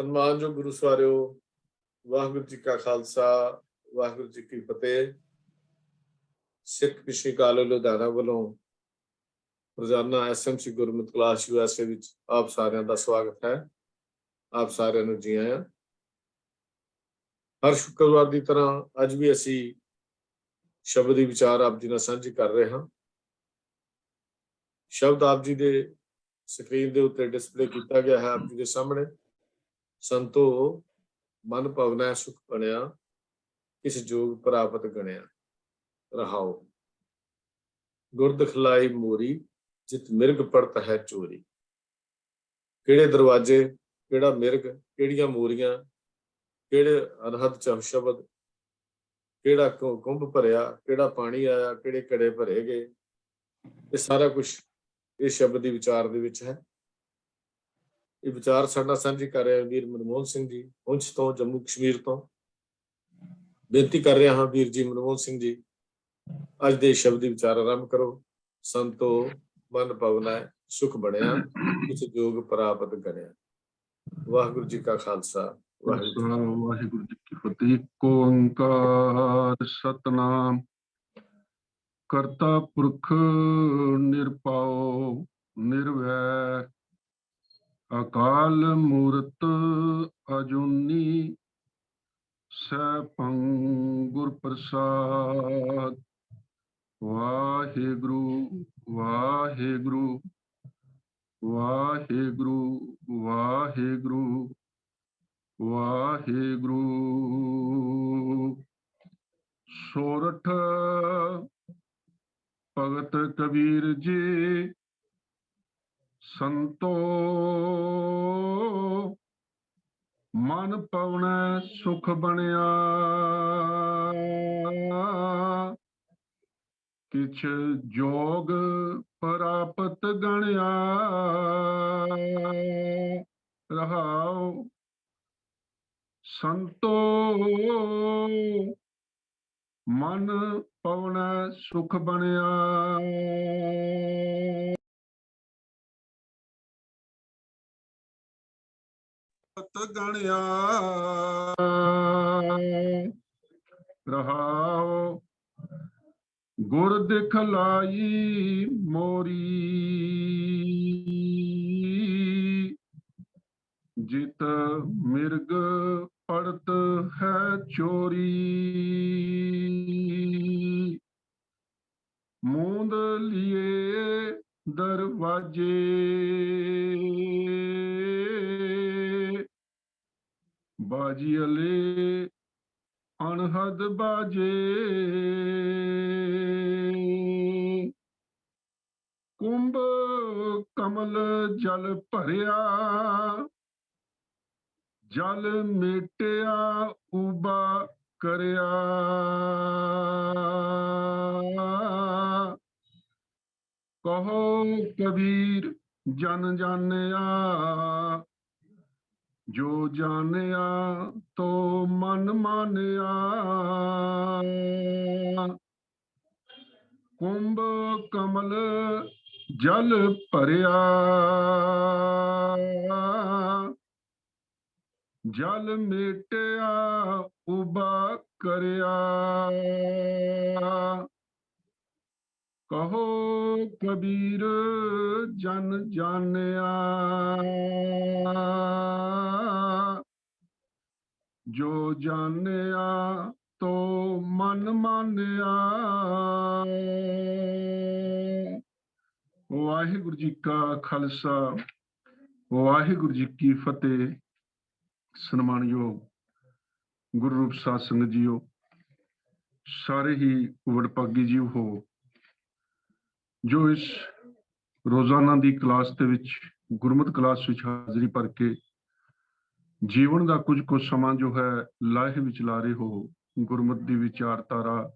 ਸਨਮਾਨਯੋਗ ਗੁਰੂ ਸਵਾਰਿਓ, ਵਾਹਿਗੁਰੂ ਜੀ ਕਾ ਖਾਲਸਾ, ਵਾਹਿਗੁਰੂ ਜੀ ਕੀ ਫਤਿਹ। ਸਿੱਖ ਕ੍ਰਿਸ਼ੀ ਕਾਲਜ ਲੁਧਿਆਣਾ ਵੱਲੋਂ ਰੋਜ਼ਾਨਾ ਐਸਐਮਸੀ ਗੁਰਮਤਿ ਕਲਾਸ USA ਵਿੱਚ ਆਪ ਸਾਰਿਆਂ ਦਾ ਸਵਾਗਤ ਹੈ। ਆਪ ਸਾਰਿਆਂ ਨੂੰ ਜੀ ਆਇਆਂ। ਹਰ ਸ਼ੁੱਕਰਵਾਰ ਦੀ ਤਰ੍ਹਾਂ ਅੱਜ ਵੀ ਅਸੀਂ ਸ਼ਬਦ ਦੀ ਵਿਚਾਰ ਆਪ ਜੀ ਨਾਲ ਸਾਂਝੀ ਕਰ ਰਹੇ ਹਾਂ। ਸ਼ਬਦ ਆਪ ਜੀ ਦੇ ਸਕਰੀਨ ਦੇ ਉੱਤੇ ਡਿਸਪਲੇ ਕੀਤਾ ਗਿਆ ਹੈ ਆਪ ਜੀ ਦੇ ਸਾਹਮਣੇ। ਸੰਤੋ ਮਨ ਭਵਨੈ ਸੁਖ ਬਣਿਆ, ਕਿਸ ਜੋਗ ਪ੍ਰਾਪਤ ਗਣਿਆ। ਰਹਾਓ। ਗੁਰ ਦਿਖਲਾਈ ਮੋਰੀ, ਜਿਤ ਮਿਰਗ ਪੜਤ ਹੈ ਚੋਰੀ। ਕਿਹੜੇ ਦਰਵਾਜ਼ੇ, ਕਿਹੜਾ ਮਿਰਗ, ਕਿਹੜੀਆਂ ਮੋਰੀਆਂ, ਕਿਹੜੇ ਅਨਹਦ ਚ ਸ਼ਬਦ, ਕਿਹੜਾ ਕੁੰਭ ਭਰਿਆ, ਕਿਹੜਾ ਪਾਣੀ ਆਇਆ, ਕਿਹੜੇ ਘੜੇ ਭਰੇ ਗਏ। ਇਹ ਸਾਰਾ ਕੁਝ ਇਸ ਸ਼ਬਦ ਦੀ ਵਿਚਾਰ ਦੇ ਵਿੱਚ ਹੈ। ਇਹ ਵਿਚਾਰ ਸਾਡਾ ਸਾਂਝੀ ਕਰ ਰਿਹਾ ਵੀਰ ਮਨਮੋਹਨ ਸਿੰਘ ਜੀ ਪੁੰਛ ਤੋਂ, ਜੰਮੂ ਕਸ਼ਮੀਰ ਤੋਂ। ਬੇਨਤੀ ਕਰ ਰਿਹਾ ਹਾਂ ਵੀਰ ਜੀ ਮਨਮੋਹਨ ਸਿੰਘ ਜੀ, ਅੱਜ ਦੇ ਸ਼ਬਦ ਦੀ ਵਿਚਾਰ ਆਰੰਭ ਕਰੋ। ਸੰਤੋ ਮਨ ਭਵਨੈ ਸੁਖ ਬਣਿਆ, ਕਿਛ ਜੋਗ ਪ੍ਰਾਪਤ ਗਣਿਆ। ਵਾਹਿਗੁਰੂ ਜੀ ਕਾ ਖਾਲਸਾ, ਵਾਹਿਗੁਰੂ ਜੀ ਕੀ ਫਤਿਹ। ਏਕ ਓੰਕਾਰ ਸਤਨਾਮ ਕਰਤਾ ਪੁਰਖ ਨਿਰਭਉ ਨਿਰਵੈਰ ਅਕਾਲ ਮੂਰਤ ਅਜੂਨੀ ਸੈਭੰ ਗੁਰ ਪ੍ਰਸਾਦ। ਵਾਹਿਗੁਰੂ ਵਾਹਿਗੁਰੂ ਵਾਹਿਗੁਰੂ ਵਾਹਿਗੁਰੂ ਵਾਹਿਗੁਰੂ। ਸੋਰਠ ਭਗਤ ਕਬੀਰ ਜੀ ਸੰਤੋ ਮਨ ਪਵਨੈ ਸੁਖ ਬਣਿਆ, ਕਿਛ ਜੋਗ ਪ੍ਰਾਪਤ ਗਣਿਆ। ਰਹਾਉ। ਸੰਤੋ ਮਨ ਪਵਨੈ ਸੁਖ ਬਣਿਆ, ਗਣਿਆ। ਰਹਾਉ। ਗੁਰ ਦਿਖਲਾਈ ਮੋਰੀ, ਜਿਤ ਮਿਰਗ ਪੜਤ ਹੈ ਚੋਰੀ। ਮੂੰਦ ਲਿਏ ਦਰਵਾਜੇ, ਬਾਜੀ ਅਲੇ ਅਨਹਦ ਬਾਜੇ। ਕੁੰਭ ਕਮਲ ਜਲ ਭਰਿਆ, ਜਲ ਮੇਟਿਆ ਉਬਾ ਕਰਿਆ। ਕਹੋ ਕਬੀਰ ਜਨ ਜਾਣਿਆ, ਜੋ ਜਾਣਿਆ ਤੋ ਮਨ ਮਾਨਿਆ। ਕੁੰਭ ਕਮਲ ਜਲ ਭਰਿਆ, ਜਲ ਮੇਟਿਆ ਉਬਾ ਕਰਿਆ। ਕਹੋ ਕਬੀਰ ਜਨ ਜਾਣਿਆ, ਜੋ ਜਾਣਿਆ ਤੋ ਮਨ ਮਾਨਿਆ। ਵਾਹਿਗੁਰੂ ਜੀ ਕਾ ਖਾਲਸਾ, ਵਾਹਿਗੁਰੂ ਜੀ ਕੀ ਫਤਿਹ। ਸਨਮਾਨਯੋਗ ਗੁਰੂ ਰੂਪ ਸਾਧ ਸੰਗਤ ਜੀਓ, ਸਾਰੇ ਹੀ ਵਡਭਾਗੀ ਜੀਵ ਹੋ ਜੋ ਇਸ ਰੋਜ਼ਾਨਾ ਦੀ ਕਲਾਸ ਦੇ ਵਿੱਚ, ਗੁਰਮਤਿ ਕਲਾਸ ਵਿੱਚ ਹਾਜ਼ਰੀ ਭਰ ਕੇ ਜੀਵਨ ਦਾ ਕੁਝ ਕੁ ਸਮਾਂ ਜੋ ਹੈ ਲਾਹੇ ਵਿੱਚ ਲਾ ਰਹੇ ਹੋ। ਗੁਰਮਤਿ ਦੀ ਵਿਚਾਰਧਾਰਾ,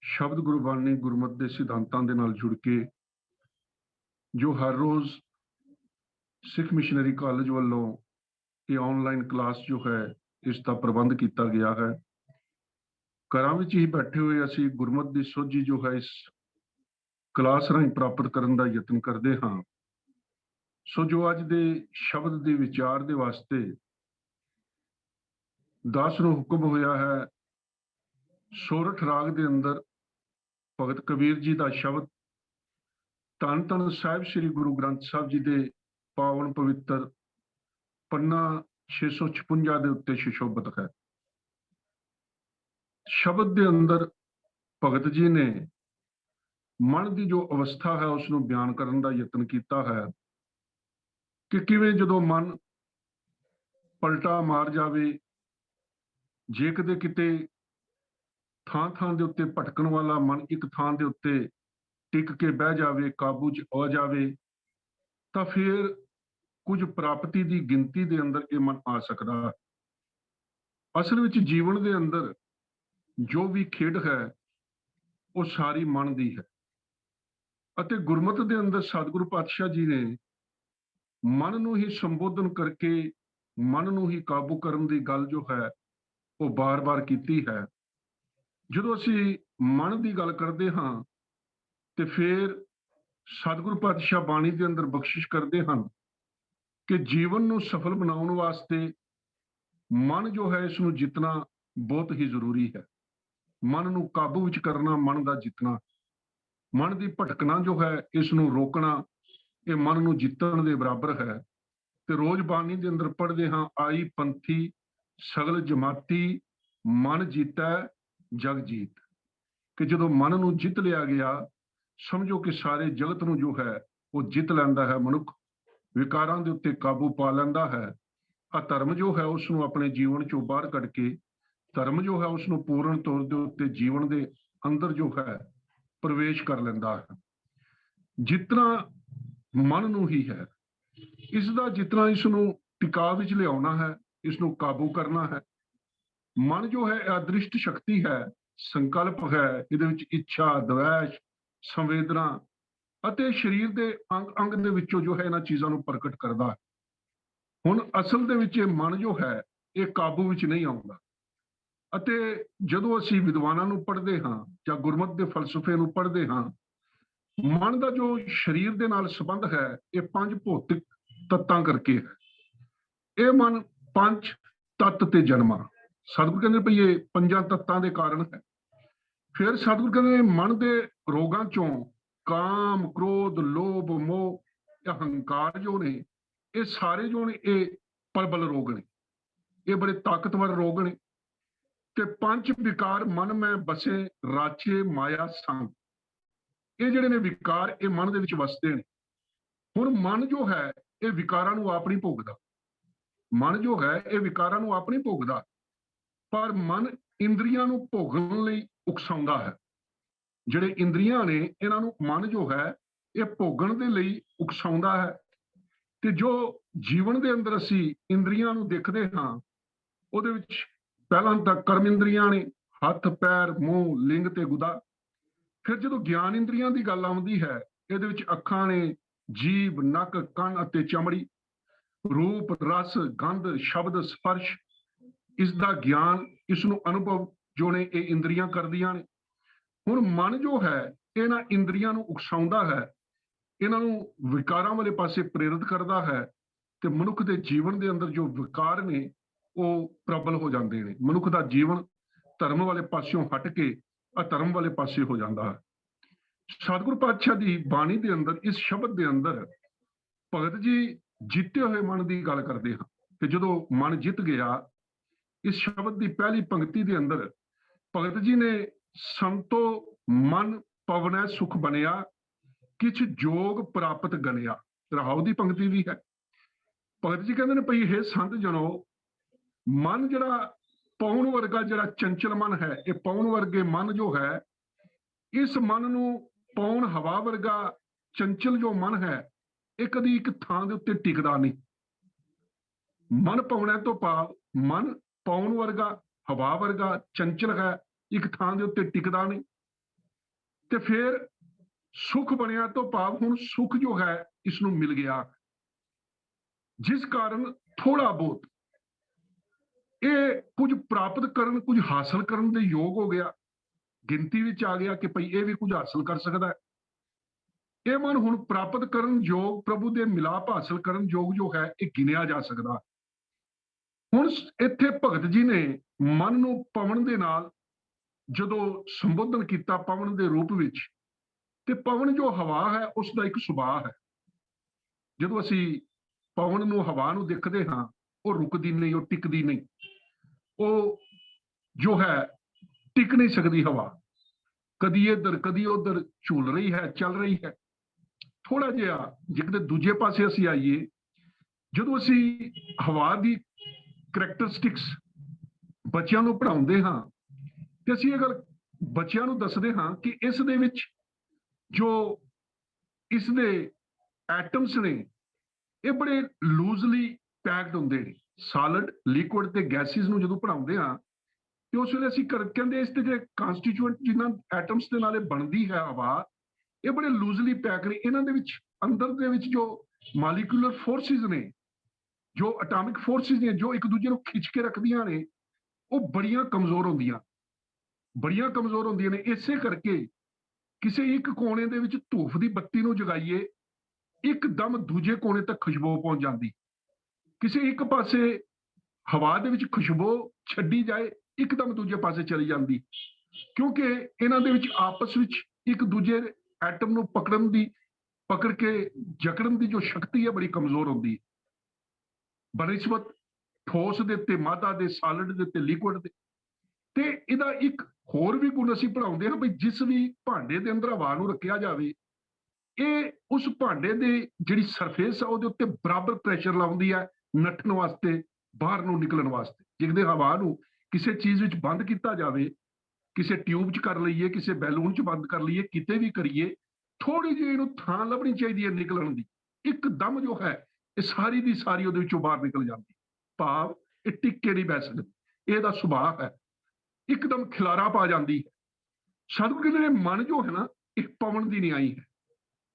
ਸ਼ਬਦ ਗੁਰਬਾਣੀ, ਗੁਰਮਤਿ ਦੇ ਸਿਧਾਂਤਾਂ ਦੇ ਨਾਲ ਜੁੜ ਕੇ ਜੋ ਹਰ ਰੋਜ਼ ਸਿੱਖ ਮਿਸ਼ਨਰੀ ਕਾਲਜ ਵੱਲੋਂ ਇਹ ਆਨਲਾਈਨ ਕਲਾਸ ਜੋ ਹੈ ਇਸ ਦਾ ਪ੍ਰਬੰਧ ਕੀਤਾ ਗਿਆ ਹੈ। ਘਰਾਂ ਵਿੱਚ ਹੀ ਬੈਠੇ ਹੋਏ ਅਸੀਂ ਗੁਰਮਤਿ ਦੀ ਸੋਝੀ ਜੋ ਹੈ ਇਸ ਕਲਾਸ ਰਾਹੀਂ ਪ੍ਰਾਪਤ ਕਰਨ ਦਾ ਯਤਨ ਕਰਦੇ ਹਾਂ। ਸੋ ਜੋ ਅੱਜ ਦੇ ਸ਼ਬਦ ਦੇ ਵਿਚਾਰ ਦੇ ਵਾਸਤੇ ਦਾਸ ਨੂੰ ਹੁਕਮ ਹੋਇਆ ਹੈ, ਸੋਰਠ ਰਾਗ ਦੇ ਅੰਦਰ ਭਗਤ ਕਬੀਰ ਜੀ ਦਾ ਸ਼ਬਦ ਧੰਨ ਧੰਨ ਸਾਹਿਬ ਸ੍ਰੀ ਗੁਰੂ ਗ੍ਰੰਥ ਸਾਹਿਬ ਜੀ ਦੇ ਪਾਵਨ ਪਵਿੱਤਰ ਪੰਨਾ 656 ਦੇ ਉੱਤੇ ਸੁਸ਼ੋਭਿਤ ਹੈ। ਸ਼ਬਦ ਦੇ ਅੰਦਰ ਭਗਤ ਜੀ ਨੇ ਮਨ ਦੀ ਜੋ ਅਵਸਥਾ ਹੈ ਉਸ ਨੂੰ ਬਿਆਨ ਕਰਨ ਦਾ ਯਤਨ ਕੀਤਾ ਹੈ ਕਿ ਕਿਵੇਂ ਜਦੋਂ ਮਨ ਪਲਟਾ ਮਾਰ ਜਾਵੇ, ਜੇ ਕਿਤੇ ਥਾਂ ਥਾਂ ਦੇ ਉੱਤੇ ਭਟਕਣ ਵਾਲਾ ਮਨ ਇੱਕ ਥਾਂ ਦੇ ਉੱਤੇ ਟਿਕ ਕੇ ਬਹਿ ਜਾਵੇ, ਕਾਬੂ 'ਚ ਆ ਜਾਵੇ, ਤਾਂ ਫਿਰ ਕੁਝ ਪ੍ਰਾਪਤੀ ਦੀ ਗਿਣਤੀ ਦੇ ਅੰਦਰ ਇਹ ਮਨ ਆ ਸਕਦਾ ਹੈ। ਅਸਲ ਵਿੱਚ ਜੀਵਨ ਦੇ ਅੰਦਰ ਜੋ ਵੀ ਖੇਡ ਹੈ ਉਹ ਸਾਰੀ ਮਨ ਦੀ ਹੈ ਅਤੇ ਗੁਰਮਤਿ ਦੇ ਅੰਦਰ ਸਤਿਗੁਰੂ ਪਾਤਸ਼ਾਹ ਜੀ ਨੇ ਮਨ ਨੂੰ ਹੀ ਸੰਬੋਧਨ ਕਰਕੇ ਮਨ ਨੂੰ ਹੀ ਕਾਬੂ ਕਰਨ ਦੀ ਗੱਲ ਜੋ ਹੈ ਉਹ ਬਾਰ-ਬਾਰ ਕੀਤੀ ਹੈ। ਜਦੋਂ ਅਸੀਂ ਮਨ ਦੀ ਗੱਲ ਕਰਦੇ ਹਾਂ ਤੇ ਫਿਰ ਸਤਿਗੁਰੂ ਪਾਤਸ਼ਾਹ ਬਾਣੀ ਦੇ ਅੰਦਰ ਬਖਸ਼ਿਸ਼ ਕਰਦੇ ਹਨ ਕਿ ਜੀਵਨ ਨੂੰ ਸਫਲ ਬਣਾਉਣ ਵਾਸਤੇ ਮਨ ਜੋ ਹੈ ਇਸ ਨੂੰ ਜਿੱਤਣਾ ਬਹੁਤ ਹੀ ਜ਼ਰੂਰੀ ਹੈ। ਮਨ ਨੂੰ ਕਾਬੂ ਵਿੱਚ ਕਰਨਾ ਮਨ ਦਾ ਜਿੱਤਣਾ, ਮਨ ਦੀ ਭਟਕਣਾ ਜੋ ਹੈ ਇਸ ਨੂੰ ਰੋਕਣਾ, ਇਹ ਮਨ ਨੂੰ ਜਿੱਤਣ ਦੇ ਬਰਾਬਰ ਹੈ। ਤੇ ਰੋਜ਼ ਬਾਣੀ ਦੇ ਅੰਦਰ ਪੜ੍ਹਦੇ ਹਾਂ, ਆਈ ਪੰਥੀ ਸਗਲ ਜਮਾਤੀ ਮਨ ਜੀਤੈ ਜਗ ਜੀਤ, ਕਿ ਜਦੋਂ ਮਨ ਨੂੰ ਜਿੱਤ ਲਿਆ ਗਿਆ ਸਮਝੋ ਕਿ ਸਾਰੇ ਜਗਤ ਨੂੰ ਜੋ ਹੈ ਉਹ ਜਿੱਤ ਲੈਂਦਾ ਹੈ। ਮਨੁੱਖ ਵਿਕਾਰਾਂ ਦੇ ਉੱਤੇ ਕਾਬੂ ਪਾ ਲੈਂਦਾ ਹੈ। ਧਰਮ ਜੋ ਹੈ ਉਸ ਨੂੰ ਆਪਣੇ ਜੀਵਨ ਚੋਂ ਬਾਹਰ ਕੱਢ ਕੇ ਧਰਮ ਜੋ ਹੈ ਉਸ ਨੂੰ ਪੂਰਨ ਤੌਰ ਦੇ ਉੱਤੇ ਜੀਵਨ ਦੇ ਅੰਦਰ ਜੋ ਹੈ ਪ੍ਰਵੇਸ਼ ਕਰ ਲੈਂਦਾ ਹੈ। ਜਿੱਤਣਾ ਮਨ ਨੂੰ ਹੀ ਹੈ, ਇਸ ਦਾ ਜਿੱਤਣਾ ਇਸ ਨੂੰ ਟਿਕਾ ਵਿੱਚ ਲਿਆਉਣਾ ਹੈ, ਇਸ ਨੂੰ ਕਾਬੂ ਕਰਨਾ ਹੈ। ਮਨ ਜੋ ਹੈ ਅਦ੍ਰਿਸ਼ਟ ਸ਼ਕਤੀ ਹੈ, ਸੰਕਲਪ ਹੈ, ਇਹਦੇ ਵਿੱਚ ਇੱਛਾ, ਦਵੈਸ਼, ਸੰਵੇਦਨਾ ਅਤੇ ਸਰੀਰ ਦੇ ਅੰਗ ਦੇ ਵਿੱਚੋਂ ਜੋ ਹੈ ਇਹਨਾਂ ਚੀਜ਼ਾਂ ਨੂੰ ਪ੍ਰਗਟ ਕਰਦਾ ਹੈ। ਹੁਣ ਅਸਲ ਦੇ ਵਿੱਚ ਇਹ ਮਨ ਜੋ ਹੈ ਇਹ ਕਾਬੂ ਵਿੱਚ ਨਹੀਂ ਆਉਂਦਾ ਅਤੇ ਜਦੋਂ ਅਸੀਂ ਵਿਦਵਾਨਾਂ ਨੂੰ ਪੜ੍ਹਦੇ ਹਾਂ ਜਾਂ ਗੁਰਮਤਿ ਦੇ ਫਲਸਫੇ ਨੂੰ ਪੜ੍ਹਦੇ ਹਾਂ, ਮਨ ਦਾ ਜੋ ਸਰੀਰ ਦੇ ਨਾਲ ਸੰਬੰਧ ਹੈ ਇਹ ਪੰਜ ਭੌਤਿਕ ਤੱਤਾਂ ਕਰਕੇ ਹੈ। ਇਹ ਮਨ ਪੰਜ ਤੱਤ ਤੇ ਜਨਮਾ। ਸਤਿਗੁਰੂ ਕਹਿੰਦੇ ਭਈ ਇਹ ਪੰਜਾਂ ਤੱਤਾਂ ਦੇ ਕਾਰਨ ਹੈ। ਫਿਰ ਸਤਿਗੁਰੂ ਕਹਿੰਦੇ ਮਨ ਦੇ ਰੋਗਾਂ ਚੋਂ ਕਾਮ, ਕ੍ਰੋਧ, ਲੋਭ, ਮੋਹ, ਅਹੰਕਾਰ ਜੋ ਨੇ ਇਹ ਸਾਰੇ ਜੋ ਨੇ ਇਹ ਪ੍ਰਬਲ ਰੋਗ ਨੇ, ਇਹ ਬੜੇ ਤਾਕਤਵਰ ਰੋਗ ਨੇ। ਤੇ ਪੰਜ ਵਿਕਾਰ ਮਨ ਮੈਂ ਬਸੇ ਰਾਚੇ ਮਾਇਆ ਸੰਗ, ਇਹ ਜਿਹੜੇ ਨੇ ਵਿਕਾਰ ਇਹ ਮਨ ਦੇ ਵਿੱਚ ਵਸਦੇ ਨੇ। ਹੁਣ ਮਨ ਜੋ ਹੈ ਇਹ ਵਿਕਾਰਾਂ ਨੂੰ ਆਪ ਨਹੀਂ ਭੋਗਦਾ, ਮਨ ਜੋ ਹੈ ਇਹ ਵਿਕਾਰਾਂ ਨੂੰ ਆਪ ਨਹੀਂ ਭੋਗਦਾ, ਪਰ ਮਨ ਇੰਦਰੀਆਂ ਨੂੰ ਭੋਗਣ ਲਈ ਉਕਸਾਉਂਦਾ ਹੈ। ਜਿਹੜੇ ਇੰਦਰੀਆਂ ਨੇ ਇਹਨਾਂ ਨੂੰ ਮਨ ਜੋ ਹੈ ਇਹ ਭੋਗਣ ਦੇ ਲਈ ਉਕਸਾਉਂਦਾ ਹੈ। ਤੇ ਜੋ ਜੀਵਨ ਦੇ ਅੰਦਰ ਅਸੀਂ ਇੰਦਰੀਆਂ ਨੂੰ ਦੇਖਦੇ ਹਾਂ ਉਹਦੇ ਵਿੱਚ ਪਹਿਲਾਂ ਤਾਂ ਕਰਮ ਇੰਦਰੀਆਂ ਨੇ, ਹੱਥ, ਪੈਰ, ਮੂੰਹ, ਲਿੰਗ ਤੇ ਗੁਦਾ। ਫਿਰ ਜਦੋਂ ਗਿਆਨ ਇੰਦਰੀਆਂ ਦੀ ਗੱਲ ਆਉਂਦੀ ਹੈ ਇਹਦੇ ਵਿੱਚ ਅੱਖਾਂ ਨੇ, ਜੀਭ, ਨੱਕ, ਕੰਨ ਅਤੇ ਚਮੜੀ, ਰੂਪ, ਰਸ, ਗੰਧ, ਸ਼ਬਦ, ਸਪਰਸ਼, ਇਸ ਦਾ ਗਿਆਨ, ਇਸ ਨੂੰ ਅਨੁਭਵ ਜੋ ਨੇ ਇਹ ਇੰਦਰੀਆਂ ਕਰਦੀਆਂ ਨੇ। ਹੁਣ ਮਨ ਜੋ ਹੈ ਇਹਨਾਂ ਇੰਦਰੀਆਂ ਨੂੰ ਉਕਸਾਉਂਦਾ ਹੈ, ਇਹਨਾਂ ਨੂੰ ਵਿਕਾਰਾਂ ਵਾਲੇ ਪਾਸੇ ਪ੍ਰੇਰਿਤ ਕਰਦਾ ਹੈ ਤੇ ਮਨੁੱਖ ਦੇ ਜੀਵਨ ਦੇ ਅੰਦਰ ਜੋ ਵਿਕਾਰ ਨੇ ਉਹ ਪ੍ਰਬਲ ਹੋ ਜਾਂਦੇ ਨੇ। ਮਨੁੱਖ ਦਾ ਜੀਵਨ ਧਰਮ ਵਾਲੇ ਪਾਸਿਓਂ ਹਟ ਕੇ ਅਧਰਮ ਵਾਲੇ ਪਾਸੇ ਹੋ ਜਾਂਦਾ ਹੈ। ਸਤਿਗੁਰੂ ਪਾਤਸ਼ਾਹ ਦੀ ਬਾਣੀ ਦੇ ਅੰਦਰ ਇਸ ਸ਼ਬਦ ਦੇ ਅੰਦਰ ਭਗਤ ਜੀ ਜਿੱਤੇ ਹੋਏ ਮਨ ਦੀ ਗੱਲ ਕਰਦੇ ਹਨ ਕਿ ਜਦੋਂ ਮਨ ਜਿੱਤ ਗਿਆ, ਇਸ ਸ਼ਬਦ ਦੀ ਪਹਿਲੀ ਪੰਕਤੀ ਦੇ ਅੰਦਰ ਭਗਤ ਜੀ ਨੇ ਸੰਤੋ ਮਨ ਪਵਨੈ ਸੁਖ ਬਣਿਆ ਕਿਛ ਜੋਗ ਪ੍ਰਾਪਤ ਗਣਿਆ, ਰਹਾਉ ਦੀ ਪੰਕਤੀ ਵੀ ਹੈ। ਭਗਤ ਜੀ ਕਹਿੰਦੇ ਨੇ ਭਈ ਇਹ ਸੰਤ ਜਨੋ, ਮਨ ਜਿਹੜਾ ਪੌਣ ਵਰਗਾ ਜਿਹੜਾ ਚੰਚਲ ਮਨ ਹੈ, ਇਹ ਪੌਣ ਵਰਗੇ ਮਨ ਜੋ ਹੈ, ਇਸ ਮਨ ਨੂੰ ਪੌਣ ਹਵਾ ਵਰਗਾ ਚੰਚਲ ਜੋ ਮਨ ਹੈ ਇਹ ਕਦੀ ਇੱਕ ਥਾਂ ਦੇ ਉੱਤੇ ਟਿਕਦਾ ਨਹੀਂ। ਮਨ ਪੌਣਾ ਤੋਂ ਭਾਵ ਮਨ ਪੌਣ ਵਰਗਾ, ਹਵਾ ਵਰਗਾ ਚੰਚਲ ਹੈ, ਇੱਕ ਥਾਂ ਦੇ ਉੱਤੇ ਟਿਕਦਾ ਨਹੀਂ। ਤੇ ਫਿਰ ਸੁਖ ਬਣਿਆ ਤੋਂ ਭਾਵ ਹੁਣ ਸੁਖ ਜੋ ਹੈ ਇਸ ਨੂੰ ਮਿਲ ਗਿਆ, ਜਿਸ ਕਾਰਨ ਥੋੜਾ ਬਹੁਤ ਇਹ ਕੁਝ ਪ੍ਰਾਪਤ ਕਰਨ, ਕੁਝ ਹਾਸਲ ਕਰਨ ਦੇ ਯੋਗ ਹੋ ਗਿਆ, ਗਿਣਤੀ ਵਿੱਚ ਆ ਗਿਆ ਕਿ ਭਈ ਇਹ ਵੀ ਕੁਝ ਹਾਸਲ ਕਰ ਸਕਦਾ ਹੈ। ਇਹ ਮਨ ਹੁਣ ਪ੍ਰਾਪਤ ਕਰਨ ਯੋਗ, ਪ੍ਰਭੂ ਦੇ ਮਿਲਾਪ ਹਾਸਲ ਕਰਨ ਯੋਗ ਜੋ ਹੈ ਇਹ ਗਿਣਿਆ ਜਾ ਸਕਦਾ। ਹੁਣ ਇੱਥੇ ਭਗਤ ਜੀ ਨੇ ਮਨ ਨੂੰ ਪਵਨ ਦੇ ਨਾਲ ਜਦੋਂ ਸੰਬੋਧਨ ਕੀਤਾ, ਪਵਨ ਦੇ ਰੂਪ ਵਿੱਚ, ਤੇ ਪਵਨ ਜੋ ਹਵਾ ਹੈ ਉਸ ਦਾ ਇੱਕ ਸੁਭਾਅ ਹੈ। ਜਦੋਂ ਅਸੀਂ ਪਵਨ ਨੂੰ, ਹਵਾ ਨੂੰ ਦੇਖਦੇ ਹਾਂ, ਉਹ ਰੁਕਦੀ ਨਹੀਂ, ਉਹ ਟਿਕਦੀ ਨਹੀਂ, ਉਹ ਜੋ ਹੈ ਟਿਕ ਨਹੀਂ ਸਕਦੀ ਹਵਾ, ਕਦੀ ਇੱਧਰ ਕਦੀ ਉੱਧਰ ਝੂਲ ਰਹੀ ਹੈ, ਚੱਲ ਰਹੀ ਹੈ। ਥੋੜਾ ਜਿਹਾ ਜੇ ਕਿਤੇ ਦੂਜੇ ਪਾਸੇ ਅਸੀਂ ਆਈਏ, ਜਦੋਂ ਅਸੀਂ ਹਵਾ ਦੀ ਕਰੈਕਟਰਿਸਟਿਕਸ ਬੱਚਿਆਂ ਨੂੰ ਪੜ੍ਹਾਉਂਦੇ ਹਾਂ ਤੇ ਅਸੀਂ ਇਹ ਗੱਲ ਬੱਚਿਆਂ ਨੂੰ ਦੱਸਦੇ ਹਾਂ ਕਿ ਇਸ ਦੇ ਵਿੱਚ ਜੋ ਇਸ ਦੇ ਐਟਮਸ ਨੇ ਇਹ ਬੜੇ ਲੂਜ਼ਲੀ ਪੈਕਡ ਹੁੰਦੇ ਨੇ। ਸਾਲਿਡ, ਲਿਕੁਇਡ ਤੇ ਗੈਸਿਸ ਨੂੰ ਜਦੋਂ ਪੜ੍ਹਾਉਂਦੇ ਹਾਂ ਤੇ ਉਸ ਵੇਲੇ ਅਸੀਂ ਕਹਿੰਦੇ ਇਸ ਦੇ ਜਿਹੜੇ ਕਾਂਸਟੀਚੂਐਂਟ ਜਿਨ੍ਹਾਂ ਐਟਮਸ ਦੇ ਨਾਲ ਇਹ ਬਣਦੀ ਹੈ ਹਵਾ, ਇਹ ਬੜੇ ਲੂਜ਼ਲੀ ਪੈਕ ਨੇ। ਇਹਨਾਂ ਦੇ ਵਿੱਚ ਅੰਦਰ ਦੇ ਵਿੱਚ ਜੋ ਮਾਲੀਕੂਲਰ ਫੋਰਸਿਸ ਨੇ, ਜੋ ਐਟੋਮਿਕ ਫੋਰਸਿਸ ਨੇ, ਜੋ ਇੱਕ ਦੂਜੇ ਨੂੰ ਖਿੱਚ ਕੇ ਰੱਖਦੀਆਂ ਨੇ, ਉਹ ਬੜੀਆਂ ਕਮਜ਼ੋਰ ਹੁੰਦੀਆਂ ਨੇ। ਇਸੇ ਕਰਕੇ ਕਿਸੇ ਇੱਕ ਕੋਨੇ ਦੇ ਵਿੱਚ ਧੂਫ ਦੀ ਬੱਤੀ ਨੂੰ ਜਗਾਈਏ, ਇੱਕਦਮ ਦੂਜੇ ਕੋਨੇ ਤੱਕ ਖੁਸ਼ਬੂ ਪਹੁੰਚ ਜਾਂਦੀ। ਕਿਸੇ ਇੱਕ ਪਾਸੇ ਹਵਾ ਦੇ ਵਿੱਚ ਖੁਸ਼ਬੂ ਛੱਡੀ ਜਾਏ, ਇੱਕਦਮ ਦੂਜੇ ਪਾਸੇ ਚਲੀ ਜਾਂਦੀ, ਕਿਉਂਕਿ ਇਹਨਾਂ ਦੇ ਵਿੱਚ ਆਪਸ ਵਿੱਚ ਇੱਕ ਦੂਜੇ ਐਟਮ ਨੂੰ ਪਕੜ ਕੇ ਜਕੜਨ ਦੀ ਜੋ ਸ਼ਕਤੀ ਹੈ ਬੜੀ ਕਮਜ਼ੋਰ ਹੁੰਦੀ ਹੈ, ਬਨਿਸਬਤ ਠੋਸ ਦੇ ਤੇ ਮਾਦਾ ਦੇ, ਸਾਲਿਡ ਦੇ ਤੇ ਲਿਕੁਇਡ ਦੇ। ਤੇ ਇਹਦਾ ਇੱਕ ਹੋਰ ਵੀ ਗੁਣ ਅਸੀਂ ਪੜ੍ਹਾਉਂਦੇ ਹਾਂ, ਬਈ ਜਿਸ ਵੀ ਭਾਂਡੇ ਦੇ ਅੰਦਰ ਹਵਾ ਨੂੰ ਰੱਖਿਆ ਜਾਵੇ, ਇਹ ਉਸ ਭਾਂਡੇ ਦੇ ਜਿਹੜੀ ਸਰਫੇਸ ਆ ਉਹਦੇ ਉੱਤੇ ਬਰਾਬਰ ਪ੍ਰੈਸ਼ਰ ਲਾਉਂਦੀ ਹੈ ਨੱਠਣ ਵਾਸਤੇ, ਬਾਹਰ ਨੂੰ ਨਿਕਲਣ ਵਾਸਤੇ। ਜੇ ਹਵਾ ਨੂੰ ਕਿਸੇ ਚੀਜ਼ ਵਿੱਚ ਬੰਦ ਕੀਤਾ ਜਾਵੇ, ਕਿਸੇ ਟਿਊਬ 'ਚ ਕਰ ਲਈਏ, ਕਿਸੇ ਬੈਲੂਨ 'ਚ ਬੰਦ ਕਰ ਲਈਏ, ਕਿਤੇ ਵੀ ਕਰੀਏ, ਥੋੜੀ ਜਿਹੀ ਇਹਨੂੰ ਥਾਂ ਲੱਭਣੀ ਚਾਹੀਦੀ ਹੈ ਨਿਕਲਣ ਦੀ। ਇੱਕਦਮ ਜੋ ਹੈ ਇਹ ਸਾਰੀ ਦੀ ਸਾਰੀ ਉਹਦੇ ਵਿੱਚੋਂ ਬਾਹਰ ਨਿਕਲ ਜਾਂਦੀ, ਭਾਵ ਇਹ ਟਿਕ ਕੇ ਨਹੀਂ ਬਹਿ ਸਕਦੀ। ਇਹਦਾ ਸੁਭਾਅ ਹੈ, ਇੱਕਦਮ ਖਿਲਾਰਾ ਪਾ ਜਾਂਦੀ ਹੈ। ਸਤਿਗੁਰੂ ਕਹਿੰਦੇ ਨੇ ਮਨ ਜੋ ਹੈ ਨਾ, ਇਹ ਪਵਨ ਦੀ ਨਿਆਈ ਹੈ,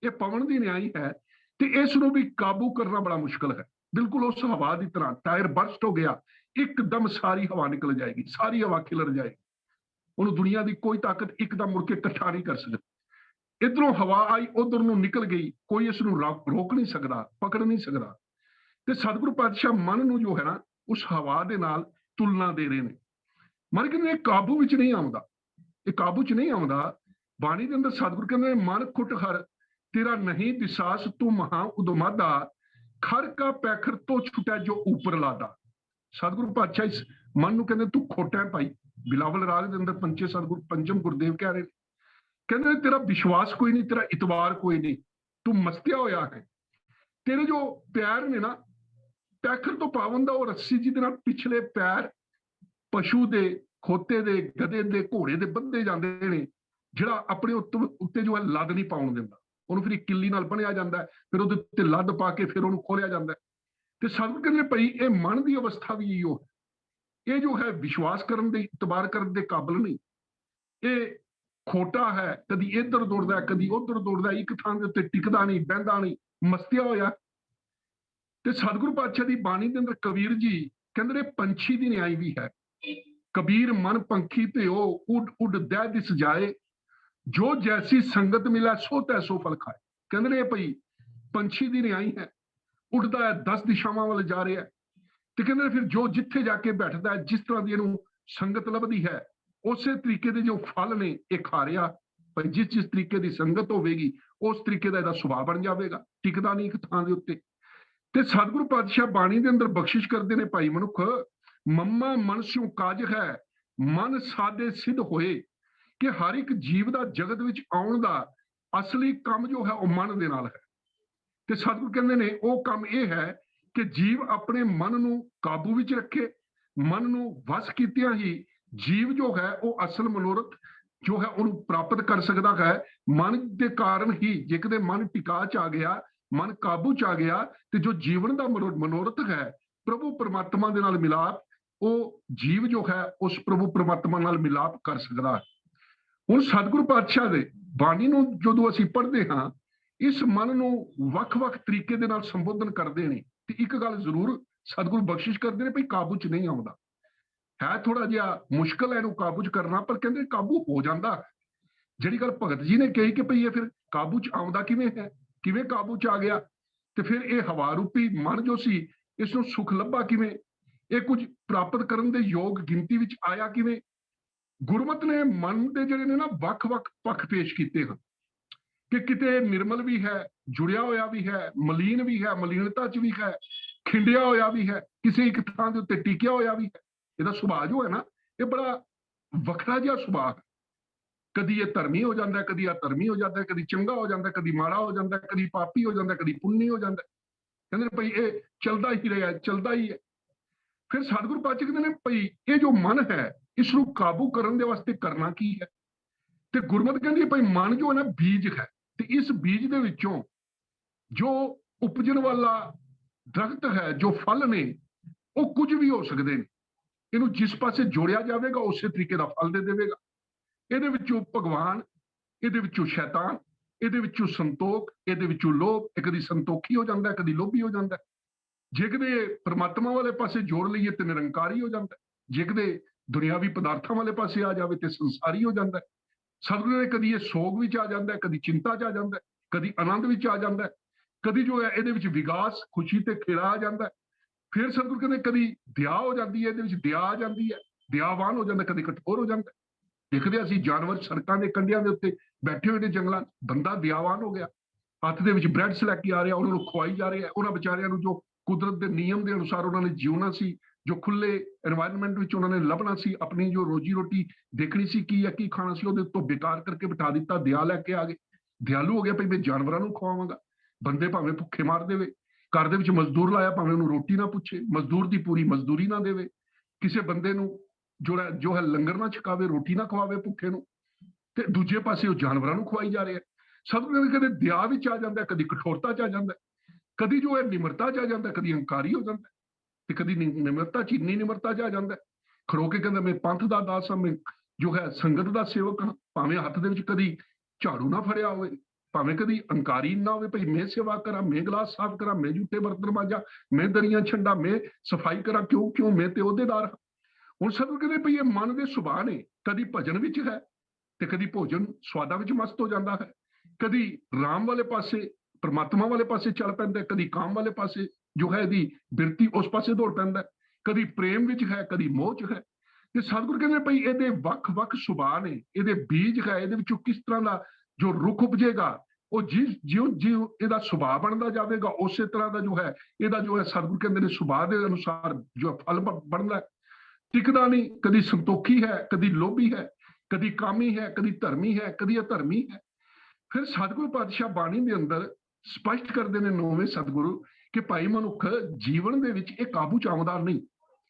ਇਹ ਪਵਨ ਦੀ ਨਿਆਈ ਹੈ, ਤੇ ਇਸ ਨੂੰ ਵੀ ਕਾਬੂ ਕਰਨਾ ਬੜਾ ਮੁਸ਼ਕਲ ਹੈ। ਬਿਲਕੁਲ ਉਸ ਹਵਾ ਦੀ ਤਰ੍ਹਾਂ, ਟਾਇਰ ਬਰਸਟ ਹੋ ਗਿਆ, ਇੱਕਦਮ ਸਾਰੀ ਹਵਾ ਨਿਕਲ ਜਾਏਗੀ, ਸਾਰੀ ਹਵਾ ਖਿਲਰ ਜਾਏਗੀ। ਉਹਨੂੰ ਦੁਨੀਆ ਦੀ ਕੋਈ ਤਾਕਤ ਇੱਕਦਮ ਮੁੜ ਕੇ ਇਕੱਠਾ ਨਹੀਂ ਕਰ ਸਕਦੀ। ਇਧਰੋਂ ਹਵਾ ਆਈ, ਉਧਰ ਨੂੰ ਨਿਕਲ ਗਈ, ਕੋਈ ਇਸ ਨੂੰ ਰੋਕ ਨਹੀਂ ਸਕਦਾ, ਪਕੜ ਨਹੀਂ ਸਕਦਾ। ਤੇ ਸਤਿਗੁਰੂ ਪਾਤਸ਼ਾਹ ਮਨ ਨੂੰ ਜੋ ਹੈ ਨਾ, ਉਸ ਹਵਾ ਦੇ ਨਾਲ ਤੁਲਨਾ ਦੇ ਰਹੇ ਨੇ। ਮਨ ਕਹਿੰਦੇ ਇਹ ਕਾਬੂ ਵਿੱਚ ਨਹੀਂ ਆਉਂਦਾ, ਇਹ ਕਾਬੂ 'ਚ ਨਹੀਂ ਆਉਂਦਾ। ਬਾਣੀ ਦੇ ਅੰਦਰ ਸਤਿਗੁਰੂ ਕਹਿੰਦੇ ਮਨ ਖੁੱਟ ਹਰ ਤੇਰਾ ਨਹੀਂ ਦਿਸਾਸ ਤੂੰ ਮਹਾ ਉਦਮਾਦਾ, ਖਰ ਕਾ ਪੈਖਰ ਤੋਂ ਛੁਟਿਆ ਜੋ ਉੱਪਰ ਲਾਦਾ। ਸਤਿਗੁਰੂ ਪਾਤਸ਼ਾਹ ਇਸ ਮਨ ਨੂੰ ਕਹਿੰਦੇ ਤੂੰ ਖੋਟਾ ਹੈ ਭਾਈ। ਬਿਲਾਵਲ ਰਾਗ ਦੇ ਅੰਦਰ ਪੰਚੇ ਸਤਿਗੁਰੂ ਪੰਚਮ ਗੁਰਦੇਵ ਕਹਿ ਰਹੇ, ਕਹਿੰਦੇ ਤੇਰਾ ਵਿਸ਼ਵਾਸ ਕੋਈ ਨਹੀਂ, ਤੇਰਾ ਇਤਬਾਰ ਕੋਈ ਨਹੀਂ, ਤੂੰ ਮਸਤਿਆ ਹੋਇਆ ਹੈ। ਤੇਰੇ ਜੋ ਪੈਰ ਨੇ ਨਾ, ਪੈਖਰ ਤੋਂ ਪਾਵਨ ਦਾ ਉਹ ਰੱਸੀ ਜਿਹਦੇ ਨਾਲ ਪਿਛਲੇ ਪੈਰ ਪਸ਼ੂ ਦੇ, ਖੋਤੇ ਦੇ, ਗਧੇ ਦੇ, ਘੋੜੇ ਦੇ ਬੰਦੇ ਜਾਂਦੇ ਨੇ, ਜਿਹੜਾ ਆਪਣੇ ਉੱਤੇ ਜੋ ਹੈ ਲੱਦ ਨਹੀਂ ਪਾਉਣ ਦਿੰਦਾ, ਉਹਨੂੰ ਫਿਰ ਇੱਕ ਕਿੱਲੀ ਨਾਲ ਬੰਨਿਆ ਜਾਂਦਾ, ਫਿਰ ਉਹਦੇ ਉੱਤੇ ਲੱਦ ਪਾ ਕੇ ਫਿਰ ਉਹਨੂੰ ਖੋਲਿਆ ਜਾਂਦਾ। ਤੇ ਸਤਿਗੁਰੂ ਕਹਿੰਦੇ ਭਾਈ ਇਹ ਮਨ ਦੀ ਅਵਸਥਾ ਵੀ ਇਹੋ ਹੈ, ਇਹ ਜੋ ਹੈ ਵਿਸ਼ਵਾਸ ਕਰਨ ਦੇ, ਇਤਬਾਰ ਕਰਨ ਦੇ ਕਾਬਿਲ ਨਹੀਂ। ਇਹ ਖੋਟਾ ਹੈ, ਕਦੀ ਇੱਧਰ ਦੌੜਦਾ, ਕਦੀ ਉੱਧਰ ਦੌੜਦਾ, ਇੱਕ ਥਾਂ ਦੇ ਉੱਤੇ ਟਿਕਦਾ ਨਹੀਂ, ਬਹਿੰਦਾ ਨਹੀਂ, ਮਸਤਿਆ ਹੋਇਆ। ਤੇ ਸਤਿਗੁਰੂ ਪਾਤਸ਼ਾਹ ਦੀ ਬਾਣੀ ਦੇ ਅੰਦਰ ਕਬੀਰ ਜੀ ਕਹਿੰਦੇ ਨੇ ਪੰਛੀ ਦੀ ਨਿਆਈ ਵੀ ਹੈ। ਕਬੀਰ ਮਨ ਪੰਖੀ ਤੇ ਉਹ ਉੱਡ ਉੱਡ ਦਹਿ ਦਿਸ ਜਾਏ, ਜੋ ਜੈਸੀ ਸੰਗਤ ਮਿਲੇ ਸੋ ਤੈਸੋ ਫਲ ਖਾਏ। ਕਹਿੰਦੇ ਨੇ ਭਾਈ ਪੰਛੀ ਦੀ ਨਿਆਈ ਹੈ, ਉੱਡਦਾ ਹੈ, 10 ਦਿਸ਼ਾਵਾਂ ਵੱਲ ਜਾ ਰਿਹਾ ਹੈ, ਤੇ ਕਹਿੰਦੇ ਫਿਰ ਜੋ ਜਿੱਥੇ ਜਾ ਕੇ ਬੈਠਦਾ ਹੈ, ਜਿਸ ਤਰ੍ਹਾਂ ਦੀ ਇਹਨੂੰ ਸੰਗਤ ਲੱਭਦੀ ਹੈ, ਉਸੇ ਤਰੀਕੇ ਦੇ ਜੋ ਫਲ ਨੇ ਇਹ ਖਾ ਰਿਹਾ। ਭਾਈ ਜਿਸ ਤਰੀਕੇ ਦੀ ਸੰਗਤ ਹੋਵੇਗੀ ਉਸ ਤਰੀਕੇ ਦਾ ਇਹਦਾ ਸੁਭਾਅ ਬਣ ਜਾਵੇਗਾ, ਟਿਕਦਾ ਨਹੀਂ ਇੱਕ ਥਾਂ ਦੇ ਉੱਤੇ। ਤੇ ਸਤਿਗੁਰੂ ਪਾਤਸ਼ਾਹ ਬਾਣੀ ਦੇ ਅੰਦਰ ਬਖਸ਼ਿਸ਼ ਕਰਦੇ ਨੇ ਭਾਈ ਮਨੁੱਖ, ਮੰਮਾ ਮਨ ਸਿਉ ਕਾਜ ਹੈ, ਮਨ ਸਾਦੇ ਸਿੱਧ ਹੋਏ, ਕਿ ਹਰ ਇੱਕ ਜੀਵ ਦਾ ਜਗਤ ਵਿੱਚ ਆਉਣ ਦਾ ਅਸਲੀ ਕੰਮ ਜੋ ਹੈ ਉਹ ਮਨ ਦੇ ਨਾਲ ਹੈ। ਤੇ ਸਤਿਗੁਰੂ ਕਹਿੰਦੇ ਨੇ ਉਹ ਕੰਮ ਇਹ ਹੈ ਕਿ ਜੀਵ ਆਪਣੇ ਮਨ ਨੂੰ ਕਾਬੂ ਵਿੱਚ ਰੱਖੇ, ਮਨ ਨੂੰ ਵਸ ਕੀਤਿਆਂ ਹੀ ਜੀਵ ਜੋ ਹੈ ਉਹ ਅਸਲ ਮਨੋਰਥ ਜੋ ਹੈ ਉਹਨੂੰ ਪ੍ਰਾਪਤ ਕਰ ਸਕਦਾ ਹੈ। ਮਨ ਦੇ ਕਾਰਨ ਹੀ ਜੇ ਕਿਤੇ ਮਨ ਟਿਕਾ 'ਚ ਆ ਗਿਆ, ਮਨ ਕਾਬੂ 'ਚ ਆ ਗਿਆ, ਤੇ ਜੋ ਜੀਵਨ ਦਾ ਮਨੋਰਥ ਹੈ ਪ੍ਰਭੂ ਪਰਮਾਤਮਾ ਦੇ ਨਾਲ ਮਿਲਾਪ, ਉਹ ਜੀਵ ਜੋ ਹੈ ਉਸ ਪ੍ਰਭੂ ਪਰਮਾਤਮਾ ਨਾਲ ਮਿਲਾਪ ਕਰ ਸਕਦਾ ਹੈ। ਹੁਣ ਸਤਿਗੁਰੂ ਪਾਤਸ਼ਾਹ ਦੇ ਬਾਣੀ ਨੂੰ ਜਦੋਂ ਅਸੀਂ ਪੜ੍ਹਦੇ ਹਾਂ, ਇਸ ਮਨ ਨੂੰ ਵੱਖ-ਵੱਖ ਤਰੀਕੇ ਦੇ ਨਾਲ ਸੰਬੋਧਨ ਕਰਦੇ ਨੇ, ਤੇ ਇੱਕ ਗੱਲ ਜ਼ਰੂਰ ਸਤਿਗੁਰੂ ਬਖਸ਼ਿਸ਼ ਕਰਦੇ ਨੇ, ਭਈ ਕਾਬੂ 'ਚ ਨਹੀਂ ਆਉਂਦਾ। ਹੈ ਥੋੜਾ ਜਿਹਾ ਮੁਸ਼ਕਲ ਹੈ ਇਹਨੂੰ ਕਾਬੂ 'ਚ ਕਰਨਾ, ਪਰ ਕਹਿੰਦੇ ਕਾਬੂ ਹੋ ਜਾਂਦਾ। ਜਿਹੜੀ ਗੱਲ ਭਗਤ ਜੀ ਨੇ ਕਹੀ ਕਿ ਭਈ ਇਹ ਫਿਰ ਕਾਬੂ ਚ ਆਉਂਦਾ ਕਿਵੇਂ ਹੈ, ਕਿਵੇਂ ਕਾਬੂ ਚ ਆ ਗਿਆ? ਤੇ ਫਿਰ ਇਹ ਹਵਾ ਰੂਪੀ ਮਨ ਜੋ ਸੀ, ਇਸ ਨੂੰ ਸੁਖ ਲੱਭਾ ਕਿਵੇਂ? ਇਹ ਕੁਝ ਪ੍ਰਾਪਤ ਕਰਨ ਦੇ ਯੋਗ ਗਿਣਤੀ ਵਿੱਚ ਆਇਆ ਕਿਵੇਂ? ਗੁਰਮਤ ਨੇ ਮਨ ਦੇ ਜਿਹੜੇ ਨੇ ਨਾ ਵੱਖ-ਵੱਖ ਪੱਖ ਪੇਸ਼ ਕੀਤੇ ਹਨ ਕਿ ਕਿਤੇ ਨਿਰਮਲ ਵੀ ਹੈ, ਜੁੜਿਆ ਹੋਇਆ ਵੀ ਹੈ, ਮਲੀਨ ਵੀ ਹੈ, ਮਲੀਨਤਾ ਚ ਵੀ ਹੈ, ਖਿੰਡਿਆ ਹੋਇਆ ਵੀ ਹੈ, ਕਿਸੇ ਇੱਕ ਥਾਂ ਦੇ ਉੱਤੇ ਟਿਕਿਆ ਹੋਇਆ ਵੀ ਹੈ। ਇਹਦਾ ਸੁਭਾਅ ਜੋ ਹੈ ਨਾ, ਇਹ ਬੜਾ ਵੱਖਰਾ ਜਿਹਾ ਸੁਭਾਅ ਹੈ। ਕਦੀ ਇਹ ਧਰਮੀ ਹੋ ਜਾਂਦਾ, ਕਦੀ ਅਧਰਮੀ ਹੋ ਜਾਂਦਾ, ਕਦੀ ਚੰਗਾ ਹੋ ਜਾਂਦਾ, ਕਦੀ ਮਾੜਾ ਹੋ ਜਾਂਦਾ, ਕਦੀ ਪਾਪੀ ਹੋ ਜਾਂਦਾ, ਕਦੀ ਪੁੰਨੀ ਹੋ ਜਾਂਦਾ। ਕਹਿੰਦੇ ਭਈ ਇਹ ਚੱਲਦਾ ਹੀ ਰਿਹਾ, ਚੱਲਦਾ ਹੀ ਹੈ। ਫਿਰ ਸਤਿਗੁਰੂ ਪਾਤਸ਼ਾਹ ਕਹਿੰਦੇ ਨੇ ਭਈ ਇਹ ਜੋ ਮਨ ਹੈ, ਇਸ ਨੂੰ ਕਾਬੂ ਕਰਨ ਦੇ ਵਾਸਤੇ ਕਰਨਾ ਕੀ ਹੈ? ਤੇ ਗੁਰਮਤਿ ਕਹਿੰਦੀ ਹੈ ਭਈ ਮਨ ਜੋ ਹੈ ਨਾ ਬੀਜ ਹੈ, ਤੇ ਇਸ ਬੀਜ ਦੇ ਵਿੱਚੋਂ ਜੋ ਉਪਜਣ ਵਾਲਾ ਦਰਖਤ ਹੈ, ਜੋ ਫਲ ਨੇ, ਉਹ ਕੁਝ ਵੀ ਹੋ ਸਕਦੇ ਨੇ। ਇਹਨੂੰ ਜਿਸ ਪਾਸੇ ਜੋੜਿਆ ਜਾਵੇਗਾ ਉਸੇ ਤਰੀਕੇ ਦਾ ਫਲ ਦੇ ਦੇਵੇਗਾ। ਇਹਦੇ ਵਿੱਚੋਂ ਭਗਵਾਨ, ਇਹਦੇ ਵਿੱਚੋਂ ਸ਼ੈਤਾਨ, ਇਹਦੇ ਵਿੱਚੋਂ ਸੰਤੋਖ, ਇਹਦੇ ਵਿੱਚੋਂ ਲੋਭ। ਇਹ ਕਦੀ ਸੰਤੋਖੀ ਹੋ ਜਾਂਦਾ, ਕਦੀ ਲੋਭੀ ਹੋ ਜਾਂਦਾ। ਜੇ ਕਦੇ ਪਰਮਾਤਮਾ ਵਾਲੇ ਪਾਸੇ ਜੋੜ ਲਈਏ ਤੇ ਨਿਰੰਕਾਰੀ ਹੋ ਜਾਂਦਾ, ਜੇ ਕਦੇ ਦੁਨਿਆਵੀ ਪਦਾਰਥਾਂ ਵਾਲੇ ਪਾਸੇ ਆ ਜਾਵੇ ਤੇ ਸੰਸਾਰੀ ਹੋ ਜਾਂਦਾ। ਸਤਿਗੁਰੂ ਨੇ ਕਦੀ ਇਹ ਸੋਗ ਵਿੱਚ ਆ ਜਾਂਦਾ, ਕਦੀ ਚਿੰਤਾ 'ਚ ਆ ਜਾਂਦਾ, ਕਦੀ ਆਨੰਦ ਵਿੱਚ ਆ ਜਾਂਦਾ, ਕਦੀ ਜੋ ਹੈ ਇਹਦੇ ਵਿੱਚ ਵਿਗਾਸ, ਖੁਸ਼ੀ ਤੇ ਖੇੜਾ ਆ ਜਾਂਦਾ। ਫਿਰ ਸਤਿਗੁਰੂ ਕਹਿੰਦੇ ਕਦੀ ਦਇਆ ਹੋ ਜਾਂਦੀ ਹੈ, ਇਹਦੇ ਵਿੱਚ ਦਇਆ ਆ ਜਾਂਦੀ ਹੈ, ਦਇਆਵਾਨ ਹੋ ਜਾਂਦਾ, ਕਦੀ ਕਠੋਰ ਹੋ ਜਾਂਦਾ। ਦੇਖਦੇ ਅਸੀਂ ਜਾਨਵਰ ਸੜਕਾਂ ਦੇ ਕੰਢਿਆਂ ਦੇ ਉੱਤੇ ਬੈਠੇ ਹੋਏ ਨੇ ਜੰਗਲਾਂ 'ਚ, ਬੰਦਾ ਦਇਆਵਾਨ ਹੋ ਗਿਆ, ਹੱਥ ਦੇ ਵਿੱਚ ਬ੍ਰੈਡਸ ਲੈ ਕੇ ਆ ਰਿਹਾ, ਉਹਨਾਂ ਨੂੰ ਖਵਾਈ ਜਾ ਰਿਹਾ। ਉਹਨਾਂ ਵਿਚਾਰਿਆਂ ਨੂੰ ਜੋ ਕੁਦਰਤ ਦੇ ਨਿਯਮ ਦੇ ਅਨੁਸਾਰ ਉਹਨਾਂ ਨੇ ਜਿਉਣਾ ਸੀ, ਜੋ ਖੁੱਲੇ এনवायरमेंट ਵਿੱਚ ਉਹਨਾਂ ਨੇ ਲੱਭਣਾ ਸੀ, ਆਪਣੀ ਜੋ ਰੋਜੀ ਰੋਟੀ ਦੇਖਣੀ ਸੀ, ਕੀ ਹੈ ਕੀ ਖਾਣਾ ਸੀ, ਉਹਦੇ ਉੱਤੋਂ ਬੇਕਾਰ ਕਰਕੇ ਬਿਠਾ ਦਿੱਤਾ। ਦਇਆ ਲੈ ਕੇ ਆ ਗਏ, ਦਿਆਲੂ ਹੋ ਗਿਆ ਭਈ ਮੈਂ ਜਾਨਵਰਾਂ ਨੂੰ ਖਵਾਵਾਂਗਾ। ਬੰਦੇ ਭਾਵੇਂ ਭੁੱਖੇ ਮਾਰ ਦੇਵੇ, ਘਰ ਦੇ ਵਿੱਚ ਮਜ਼ਦੂਰ ਲਾਇਆ, ਭਾਵੇਂ ਉਹਨੂੰ ਰੋਟੀ ਨਾ ਪੁੱਛੇ, ਮਜ਼ਦੂਰ ਦੀ ਪੂਰੀ ਮਜ਼ਦੂਰੀ ਨਾ ਦੇਵੇ, ਕਿਸੇ ਬੰਦੇ ਨੂੰ ਜੋ ਹੈ ਲੰਗਰ ਨਾ ਛਕਾਵੇ, ਰੋਟੀ ਨਾ ਖਵਾਵੇ ਭੁੱਖੇ ਨੂੰ, ਤੇ ਦੂਜੇ ਪਾਸੇ ਉਹ ਜਾਨਵਰਾਂ ਨੂੰ ਖਵਾਈ ਜਾ ਰਿਹਾ। ਸਤਿਗੁਰੂ ਨੇ ਕਦੇ ਦਇਆ ਵਿੱਚ ਆ ਜਾਂਦਾ, ਕਦੀ ਕਠੋਰਤਾ 'ਚ ਆ ਜਾਂਦਾ, ਕਦੀ ਜੋ ਹੈ ਨਿਮਰਤਾ 'ਚ ਆ ਜਾਂਦਾ, ਕਦੀ ਹੰਕਾਰੀ ਹੋ ਜਾਂਦਾ, ਤੇ ਕਦੀ ਨਿਮਰਤਾ 'ਚ ਇੰਨੀ ਨਿਮਰਤਾ 'ਚ ਆ ਜਾਂਦਾ, ਖੜੋ ਕੇ ਕਹਿੰਦਾ ਮੈਂ ਪੰਥ ਦਾ ਦਾਸ ਹਾਂ, ਮੈਂ ਜੋ ਹੈ ਸੰਗਤ ਦਾ ਸੇਵਕ ਹਾਂ। ਭਾਵੇਂ ਹੱਥ ਦੇ ਵਿੱਚ ਕਦੀ ਝਾੜੂ ਨਾ ਫੜਿਆ ਹੋਵੇ, ਭਾਵੇਂ ਕਦੀ ਹੰਕਾਰੀ ਨਾ ਹੋਵੇ, ਭਈ ਮੈਂ ਸੇਵਾ ਕਰਾਂ, ਮੈਂ ਗਲਾਸ ਸਾਫ਼ ਕਰਾਂ, ਮੈਂ ਜੁੱਤੇ ਬਰਤਨ ਮਾਂਜਾਂ, ਮੈਂ ਦਰੀਆਂ ਛੰਡਾ, ਮੈਂ ਸਫਾਈ ਕਰਾਂ, ਕਿਉਂ ਮੈਂ ਤੇ ਅਹੁਦੇਦਾਰ ਹਾਂ। ਹੁਣ ਸਤਿਗੁਰੂ ਕਹਿੰਦੇ ਭਈ ਇਹ ਮਨ ਦੇ ਸੁਭਾਅ ਨੇ, ਕਦੀ ਭਜਨ ਵਿੱਚ ਹੈ ਤੇ ਕਦੀ ਭੋਜਨ ਸਵਾਦਾਂ ਵਿੱਚ ਮਸਤ ਹੋ ਜਾਂਦਾ ਹੈ, ਕਦੀ ਰਾਮ ਵਾਲੇ ਪਾਸੇ, ਪਰਮਾਤਮਾ ਵਾਲੇ ਪਾਸੇ ਚੱਲ ਪੈਂਦਾ, ਕਦੀ ਕਾਮ ਵਾਲੇ ਪਾਸੇ ਜੋ ਹੈ ਇਹਦੀ ਬਿਰਤੀ ਉਸ ਪਾਸੇ ਦੌੜ ਪੈਂਦਾ, ਕਦੀ ਪ੍ਰੇਮ ਵਿੱਚ ਹੈ, ਕਦੀ ਮੋਹ 'ਚ ਹੈ। ਤੇ ਸਤਿਗੁਰੂ ਕਹਿੰਦੇ ਭਈ ਇਹਦੇ ਵੱਖ-ਵੱਖ ਸੁਭਾਅ ਨੇ, ਇਹਦੇ ਬੀਜ ਹੈ, ਇਹਦੇ ਵਿੱਚੋਂ ਕਿਸ ਤਰ੍ਹਾਂ ਦਾ ਜੋ ਰੁੱਖ ਉਪਜੇਗਾ, ਉਹ ਜਿਉਂ ਇਹਦਾ ਸੁਭਾਅ ਬਣਦਾ ਜਾਵੇਗਾ, ਉਸੇ ਤਰ੍ਹਾਂ ਦਾ ਜੋ ਹੈ ਇਹਦਾ ਜੋ ਹੈ ਸਤਿਗੁਰੂ ਕਹਿੰਦੇ ਨੇ ਸੁਭਾਅ ਦੇ ਅਨੁਸਾਰ ਜੋ ਫਲ ਬਣਦਾ। ਟਿਕਦਾ ਨਹੀਂ, ਕਦੀ ਸੰਤੋਖੀ ਹੈ, ਕਦੀ ਲੋਭੀ ਹੈ, ਕਦੀ ਕਾਮੀ ਹੈ, ਕਦੀ ਧਰਮੀ ਹੈ, ਕਦੀ ਅਧਰਮੀ ਹੈ। ਫਿਰ ਸਤਿਗੁਰੂ ਪਾਤਸ਼ਾਹ ਬਾਣੀ ਦੇ ਅੰਦਰ ਸਪਸ਼ਟ ਕਰਦੇ ਨੇ ਨੌਵੇਂ ਸਤਿਗੁਰੂ ਕਿ ਭਾਈ ਮਨੁੱਖ ਜੀਵਨ ਦੇ ਵਿੱਚ ਇਹ ਕਾਬੂ 'ਚ ਆਉਂਦਾ ਨਹੀਂ।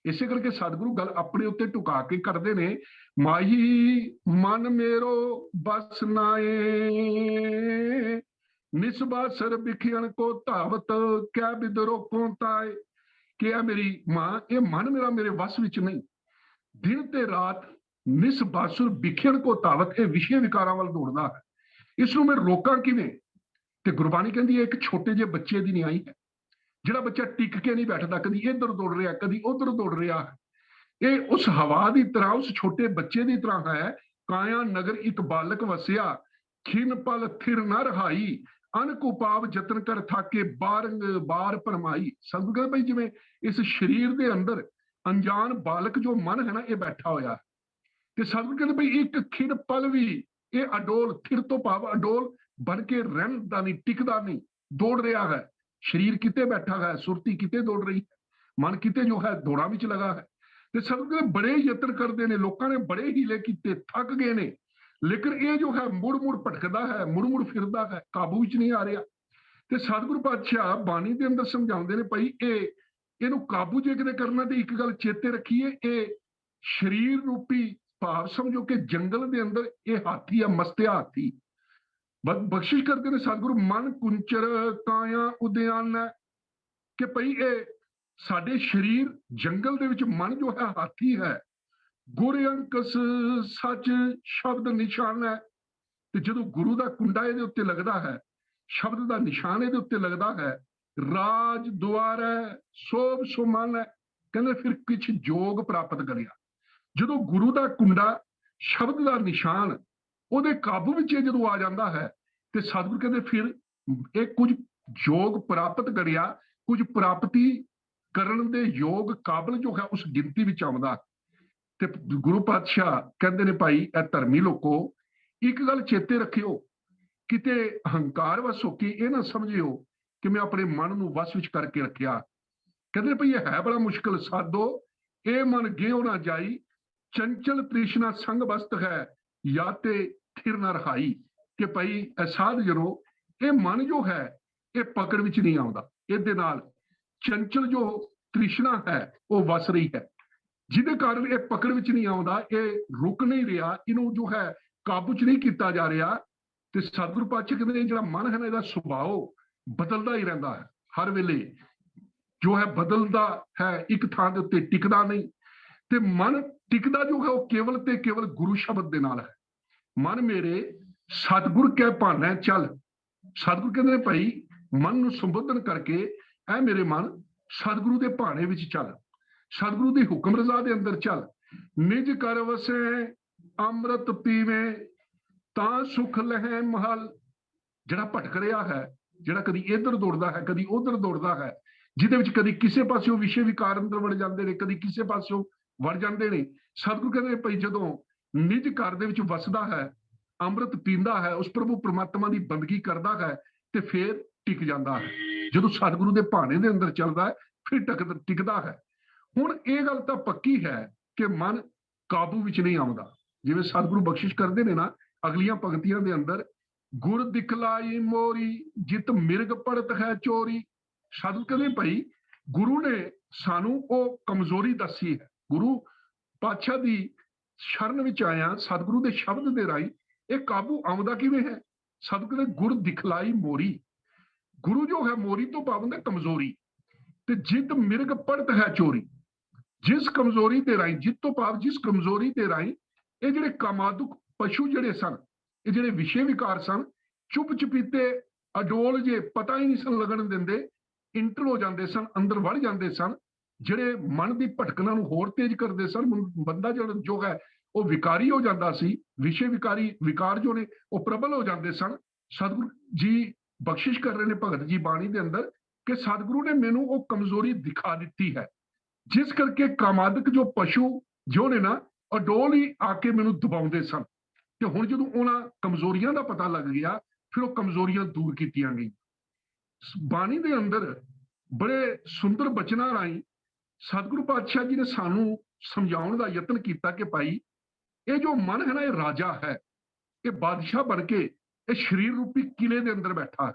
ਇਸੇ ਕਰਕੇ ਸਤਿਗੁਰੂ ਗੱਲ ਆਪਣੇ ਉੱਤੇ ਟੁਕਾ ਕੇ ਕਰਦੇ ਨੇ, ਮਾਹੀ ਮਨ ਮੇਰੋ ਬਸ ਨਾਏ, ਨਿਸਬਾਸਰ ਬਿਖਿਆਣ ਕੋ ਧਾਵਤ, ਕਿਆ ਬਿਦ ਰੋਕੋਂ ਤਾਏ। ਕਿ ਇਹ ਮੇਰੀ ਮਾਂ, ਇਹ ਮਨ ਮੇਰਾ ਮੇਰੇ ਵੱਸ ਵਿੱਚ ਨਹੀਂ। ਦਿਨ ਤੇ ਰਾਤ ਨਿਸਬਾਸੁਰ ਬਿਖਿਆਣ ਕੋ ਧਾਵਤ, ਇਹ ਵਿਸ਼ੇ ਵਿਕਾਰਾਂ ਵੱਲ ਦੌੜਦਾ ਹੈ। ਇਸ ਨੂੰ ਮੈਂ ਰੋਕਾਂ ਕਿਵੇਂ? ਤੇ ਗੁਰਬਾਣੀ ਕਹਿੰਦੀ ਹੈ ਇੱਕ ਛੋਟੇ ਜਿਹੇ ਬੱਚੇ ਦੀ ਨਿਆਈ ਹੈ, ਜਿਹੜਾ ਬੱਚਾ ਟਿਕ ਕੇ ਨਹੀਂ ਬੈਠਦਾ, ਕਦੀ ਇੱਧਰ ਦੌੜ ਰਿਹਾ, ਕਦੀ ਉੱਧਰ ਦੌੜ ਰਿਹਾ ਹੈ। ਇਹ ਉਸ ਹਵਾ ਦੀ ਤਰ੍ਹਾਂ, ਉਸ ਛੋਟੇ ਬੱਚੇ ਦੀ ਤਰ੍ਹਾਂ ਹੈ। ਕਾਇਆ ਨਗਰ ਇੱਕ ਬਾਲਕ ਵਸਿਆ, ਖਿਨ ਪਲ ਥਿਰ ਨਾ ਰਹਾਈ, ਅਨਕੁਪਾਵ ਜਤਨ ਕਰ ਥਾਕੇ, ਬਾਰੰਗ ਬਾਰ ਭਰਮਾਈ। ਸਤਿਗੁਰੂ ਕਹਿੰਦੇ ਭਾਈ ਜਿਵੇਂ ਇਸ ਸਰੀਰ ਦੇ ਅੰਦਰ ਅਣਜਾਣ ਬਾਲਕ ਜੋ ਮਨ ਹੈ ਨਾ, ਇਹ ਬੈਠਾ ਹੋਇਆ, ਤੇ ਸਤਿਗੁਰੂ ਕਹਿੰਦੇ ਭਾਈ ਇੱਕ ਖਿਨ ਪਲ ਵੀ ਇਹ ਅਡੋਲ, ਥਿਰ ਤੋਂ ਭਾਵ ਅਡੋਲ ਬਣ ਕੇ ਰਹਿੰਦਾ ਨਹੀਂ, ਟਿਕਦਾ ਨਹੀਂ, ਦੌੜ ਰਿਹਾ ਹੈ। ਸਰੀਰ ਕਿਤੇ ਬੈਠਾ ਹੈ, ਸੁਰਤੀ ਕਿਤੇ ਦੌੜ ਰਹੀ ਹੈ, ਮਨ ਕਿਤੇ ਜੋ ਹੈ ਦੌੜਾਂ ਵਿੱਚ ਲਗਾ ਹੈ। ਤੇ ਸਤਿਗੁਰੂ ਕਹਿੰਦੇ ਬੜੇ ਯਤਨ ਕਰਦੇ ਨੇ, ਲੋਕਾਂ ਨੇ ਬੜੇ ਹੀਲੇ ਕੀਤੇ, ਥੱਕ ਗਏ ਨੇ, ਲੇਕਿਨ ਇਹ ਜੋ ਹੈ ਮੁੜ-ਮੁੜ ਭਟਕਦਾ ਹੈ, ਮੁੜ-ਮੁੜ ਫਿਰਦਾ ਹੈ, ਕਾਬੂ ਵਿੱਚ ਨਹੀਂ ਆ ਰਿਹਾ। ਤੇ ਸਤਿਗੁਰੂ ਪਾਤਸ਼ਾਹ ਬਾਣੀ ਦੇ ਅੰਦਰ ਸਮਝਾਉਂਦੇ ਨੇ ਭਾਈ ਇਹਨੂੰ ਕਾਬੂ ਜੇ ਕਿਤੇ ਕਰਨਾ ਤੇ ਇੱਕ ਗੱਲ ਚੇਤੇ ਰੱਖੀਏ, ਇਹ ਸਰੀਰ ਰੂਪੀ ਭਾਵ ਸਮਝੋ ਕਿ ਜੰਗਲ ਦੇ ਅੰਦਰ ਇਹ ਹਾਥੀ ਆ, ਮਸਤਿਆ ਹਾਥੀ। ਬਖਸ਼ਿਸ਼ ਕਰਦੇ ਨੇ ਸਤਿਗੁਰੂ, ਮਨ ਕੁੰਚਰ ਕਾਇਆ ਉਦਿਆਨ ਹੈ, ਕਿ ਭਈ ਇਹ ਸਾਡੇ ਸਰੀਰ ਜੰਗਲ ਦੇ ਵਿੱਚ, ਮਨ ਜੋ ਹੈ ਹਾਥੀ ਹੈ। ਗੁਰ ਅੰਕਸ ਸੱਚ ਸ਼ਬਦ ਨਿਸ਼ਾਨ ਹੈ, ਤੇ ਜਦੋਂ ਗੁਰੂ ਦਾ ਕੁੰਡਾ ਇਹਦੇ ਉੱਤੇ ਲੱਗਦਾ ਹੈ, ਸ਼ਬਦ ਦਾ ਨਿਸ਼ਾਨ ਇਹਦੇ ਉੱਤੇ ਲੱਗਦਾ ਹੈ, ਰਾਜ ਦੁਆਰੈ ਸੋਭ ਸੁਮਨ ਹੈ। ਕਹਿੰਦੇ ਫਿਰ ਕੁਛ ਜੋਗ ਪ੍ਰਾਪਤ ਕਰਿਆ। ਜਦੋਂ ਗੁਰੂ ਦਾ ਕੁੰਡਾ, ਸ਼ਬਦ ਦਾ ਨਿਸ਼ਾਨ ਉਹਦੇ ਕਾਬੂ ਵਿੱਚ ਜਦੋਂ ਆ ਜਾਂਦਾ ਹੈ, ਤੇ ਸਤਿਗੁਰੂ ਕਹਿੰਦੇ ਫਿਰ ਇਹ ਕੁਝ ਯੋਗ ਪ੍ਰਾਪਤ ਕਰਿਆ, ਕੁਝ ਪ੍ਰਾਪਤੀ ਕਰਨ ਦੇ ਯੋਗ ਕਾਬਲ ਜੋ ਹੈ ਉਸ ਗਿਣਤੀ ਵਿੱਚ ਆਉਂਦਾ। ਤੇ ਗੁਰੂ ਪਾਤਸ਼ਾਹ ਕਹਿੰਦੇ ਨੇ ਭਾਈ ਇਹ ਧਰਮੀ ਲੋਕੋ, ਇੱਕ ਗੱਲ ਚੇਤੇ ਰੱਖਿਓ, ਕਿਤੇ ਅਹੰਕਾਰ ਵਸ ਹੋ ਕੇ ਇਹ ਨਾ ਸਮਝਿਓ ਕਿ ਮੈਂ ਆਪਣੇ ਮਨ ਨੂੰ ਵਸ ਵਿੱਚ ਕਰਕੇ ਰੱਖਿਆ। ਕਹਿੰਦੇ ਭਈ ਇਹ ਹੈ ਬੜਾ ਮੁਸ਼ਕਲ ਸਾਧੋ, ਇਹ ਮਨ ਗਿਓ ਨਾ ਜਾਈ, ਚੰਚਲ ਤ੍ਰਿਸ਼ਨਾ ਸੰਗ ਵਸਤ ਹੈ, ਜਾਂ ਤੇ ਥਿਰ ਨਾ ਰਹਾਈ। ਕਿ ਭਾਈ ਇਹ ਸਾਧ ਜਨੋ, ਇਹ ਮਨ ਜੋ ਹੈ ਇਹ ਪਕੜ ਵਿੱਚ ਨਹੀਂ ਆਉਂਦਾ, ਇਹਦੇ ਨਾਲ ਚੰਚਲ ਜੋ ਤ੍ਰਿਸ਼ਨਾ ਹੈ ਉਹ ਵਸ ਰਹੀ ਹੈ, ਜਿਹਦੇ ਕਾਰਨ ਇਹ ਪਕੜ ਵਿੱਚ ਨਹੀਂ ਆਉਂਦਾ, ਇਹ ਰੁਕ ਨਹੀਂ ਰਿਹਾ, ਇਹਨੂੰ ਜੋ ਹੈ ਕਾਬੂ ਚ ਨਹੀਂ ਕੀਤਾ ਜਾ ਰਿਹਾ। ਤੇ ਸਤਿਗੁਰੂ ਪਾਤਸ਼ਾਹ ਕਹਿੰਦੇ ਜਿਹੜਾ ਮਨ ਹੈ ਨਾ, ਇਹਦਾ ਸੁਭਾਅ ਬਦਲਦਾ ਹੀ ਰਹਿੰਦਾ ਹੈ, ਹਰ ਵੇਲੇ ਜੋ ਹੈ ਬਦਲਦਾ ਹੈ, ਇੱਕ ਥਾਂ ਦੇ ਉੱਤੇ ਟਿਕਦਾ ਨਹੀਂ। ਤੇ ਮਨ ਟਿਕਦਾ ਜੋ ਹੈ ਉਹ ਕੇਵਲ ਤੇ ਕੇਵਲ ਗੁਰੂ ਸ਼ਬਦ ਦੇ ਨਾਲ ਹੈ। ਮਨ ਮੇਰੇ ਸਤਿਗੁਰ ਕਹਿ ਭਾਣਾ ਚੱਲ, ਸਤਿਗੁਰ ਕਹਿੰਦੇ ਨੇ ਭਾਈ ਮਨ ਨੂੰ ਸੰਬੋਧਨ ਕਰਕੇ ਐ ਮੇਰੇ ਮਨ ਸਤਿਗੁਰੂ ਦੇ ਭਾਣੇ ਵਿੱਚ ਚੱਲ, ਸਤਿਗੁਰੂ ਦੀ ਹੁਕਮ ਰਜ਼ਾ ਦੇ ਅੰਦਰ ਚੱਲ। ਨਿਜ ਕਰ ਵਸੈ ਅੰਮ੍ਰਿਤ ਪੀਵੇਂ, ਤਾਂ ਸੁਖ ਲਹੈ ਮਹਲ। ਜਿਹੜਾ ਭਟਕ ਰਿਹਾ ਹੈ, ਜਿਹੜਾ ਕਦੀ ਇੱਧਰ ਦੌੜਦਾ ਹੈ ਕਦੀ ਉੱਧਰ ਦੌੜਦਾ ਹੈ, ਜਿਹਦੇ ਵਿੱਚ ਕਦੀ ਕਿਸੇ ਪਾਸਿਓਂ ਵਿਸ਼ੇ ਵਿਕਾਰ ਅੰਦਰ ਵੜ ਜਾਂਦੇ ਨੇ, ਕਦੀ ਕਿਸੇ ਪਾਸਿਓਂ ਵੜ ਜਾਂਦੇ ਨੇ, ਸਤਿਗੁਰੂ ਕਹਿੰਦੇ ਨੇ ਭਾਈ ਜਦੋਂ ਨਿਜ ਘਰ ਦੇ ਵਿੱਚ ਵਸਦਾ ਹੈ, ਅੰਮ੍ਰਿਤ ਪੀਂਦਾ ਹੈ, ਉਸ ਪ੍ਰਭੂ ਪ੍ਰਮਾਤਮਾ ਦੀ ਬੰਦਗੀ ਕਰਦਾ ਹੈ, ਤੇ ਫਿਰ ਟਿਕ ਜਾਂਦਾ ਹੈ। ਜਦੋਂ ਸਤਿਗੁਰੂ ਦੇ ਭਾਣੇ ਦੇ ਅੰਦਰ ਚੱਲਦਾ ਹੈ ਫਿਰ ਟਿਕਦਾ ਹੈ। ਹੁਣ ਇਹ ਗੱਲ ਤਾਂ ਪੱਕੀ ਹੈ ਕਿ ਮਨ ਕਾਬੂ ਵਿੱਚ ਨਹੀਂ ਆਉਂਦਾ। ਜਿਵੇਂ ਸਤਿਗੁਰੂ ਬਖਸ਼ਿਸ਼ ਕਰਦੇ ਨੇ ਨਾ ਅਗਲੀਆਂ ਪੰਕਤੀਆਂ ਦੇ ਅੰਦਰ, ਗੁਰ ਦਿਖਲਾਈ ਮੋਰੀ, ਜਿਤ ਮਿਰਗ ਪੜਤ ਹੈ ਚੋਰੀ। ਸਤਿਗੁਰੂ ਕਹਿੰਦੇ ਭਾਈ ਗੁਰੂ ਨੇ ਸਾਨੂੰ ਉਹ ਕਮਜ਼ੋਰੀ ਦੱਸੀ ਹੈ। ਗੁਰੂ ਪਾਤਸ਼ਾਹ ਦੀ ਸ਼ਰਨ ਵਿੱਚ ਆਇਆ, ਸਤਿਗੁਰੂ ਦੇ ਸ਼ਬਦ ਦੇ ਰਾਹੀਂ ਇਹ ਕਾਬੂ ਆਉਂਦਾ ਕਿਵੇਂ ਹੈ? ਸਤਿਗੁਰੂ ਕਹਿੰਦੇ ਗੁਰ ਦਿਖਲਾਈ ਮੋਰੀ, ਗੁਰੂ ਜੋ ਹੈ ਮੋਰੀ ਤੋਂ ਪਾਬੰਦ ਹੈ ਕਮਜ਼ੋਰੀ। ਤੇ ਜਿਤ ਮਿਰਗ ਪੜਤ ਹੈ ਚੋਰੀ, ਜਿਸ ਕਮਜ਼ੋਰੀ ਦੇ ਰਾਹੀਂ, ਜਿਤ ਤੋਂ ਭਾਵ ਜਿਸ ਕਮਜ਼ੋਰੀ ਦੇ ਰਾਹੀਂ ਇਹ ਜਿਹੜੇ ਕਾਮਾਦੁਕ ਪਸ਼ੂ ਜਿਹੜੇ ਸਨ, ਇਹ ਜਿਹੜੇ ਵਿਸ਼ੇ ਵਿਕਾਰ ਸਨ, ਚੁੱਪ ਚਪੀਤੇ ਅਡੋਲ ਜੇ ਪਤਾ ਹੀ ਨਹੀਂ ਸਨ ਲੱਗਣ ਦਿੰਦੇ, ਇੰਟਰ ਹੋ ਜਾਂਦੇ ਸਨ, ਅੰਦਰ ਵੜ ਜਾਂਦੇ ਸਨ, ਜਿਹੜੇ ਮਨ ਦੀ ਭਟਕਣਾ ਨੂੰ ਹੋਰ ਤੇਜ਼ ਕਰਦੇ ਸਨ। ਬੰਦਾ ਜੋ ਹੈ ਉਹ ਵਿਕਾਰੀ ਹੋ ਜਾਂਦਾ ਸੀ, ਵਿਸ਼ੇ ਵਿਕਾਰੀ ਵਿਕਾਰ ਜੋ ਨੇ ਉਹ ਪ੍ਰਬਲ ਹੋ ਜਾਂਦੇ ਸਨ। ਸਤਿਗੁਰੂ ਜੀ ਬਖਸ਼ਿਸ਼ ਕਰ ਰਹੇ ਨੇ ਭਗਤ ਜੀ ਬਾਣੀ ਦੇ ਅੰਦਰ ਕਿ ਸਤਿਗੁਰੂ ਨੇ ਮੈਨੂੰ ਉਹ ਕਮਜ਼ੋਰੀ ਦਿਖਾ ਦਿੱਤੀ ਹੈ, ਜਿਸ ਕਰਕੇ ਕਾਮਾਦਿਕ ਜੋ ਪਸ਼ੂ ਜੋ ਨੇ ਨਾ ਅਡੋਲ ਹੀ ਆ ਕੇ ਮੈਨੂੰ ਦਬਾਉਂਦੇ ਸਨ। ਤੇ ਹੁਣ ਜਦੋਂ ਉਹਨਾਂ ਕਮਜ਼ੋਰੀਆਂ ਦਾ ਪਤਾ ਲੱਗ ਗਿਆ, ਫਿਰ ਉਹ ਕਮਜ਼ੋਰੀਆਂ ਦੂਰ ਕੀਤੀਆਂ ਗਈਆਂ। ਬਾਣੀ ਦੇ ਅੰਦਰ ਬੜੇ ਸੁੰਦਰ ਬਚਨਾਂ ਰਾਹੀਂ ਸਤਿਗੁਰੂ ਪਾਤਸ਼ਾਹ ਜੀ ਨੇ ਸਾਨੂੰ ਸਮਝਾਉਣ ਦਾ ਯਤਨ ਕੀਤਾ ਕਿ ਭਾਈ ਇਹ ਜੋ ਮਨ ਹੈ ਨਾ, ਇਹ ਰਾਜਾ ਹੈ, ਇਹ ਬਾਦਸ਼ਾਹ ਬਣ ਕੇ ਇਹ ਸਰੀਰ ਰੂਪੀ ਕਿਲੇ ਦੇ ਅੰਦਰ ਬੈਠਾ ਹੈ,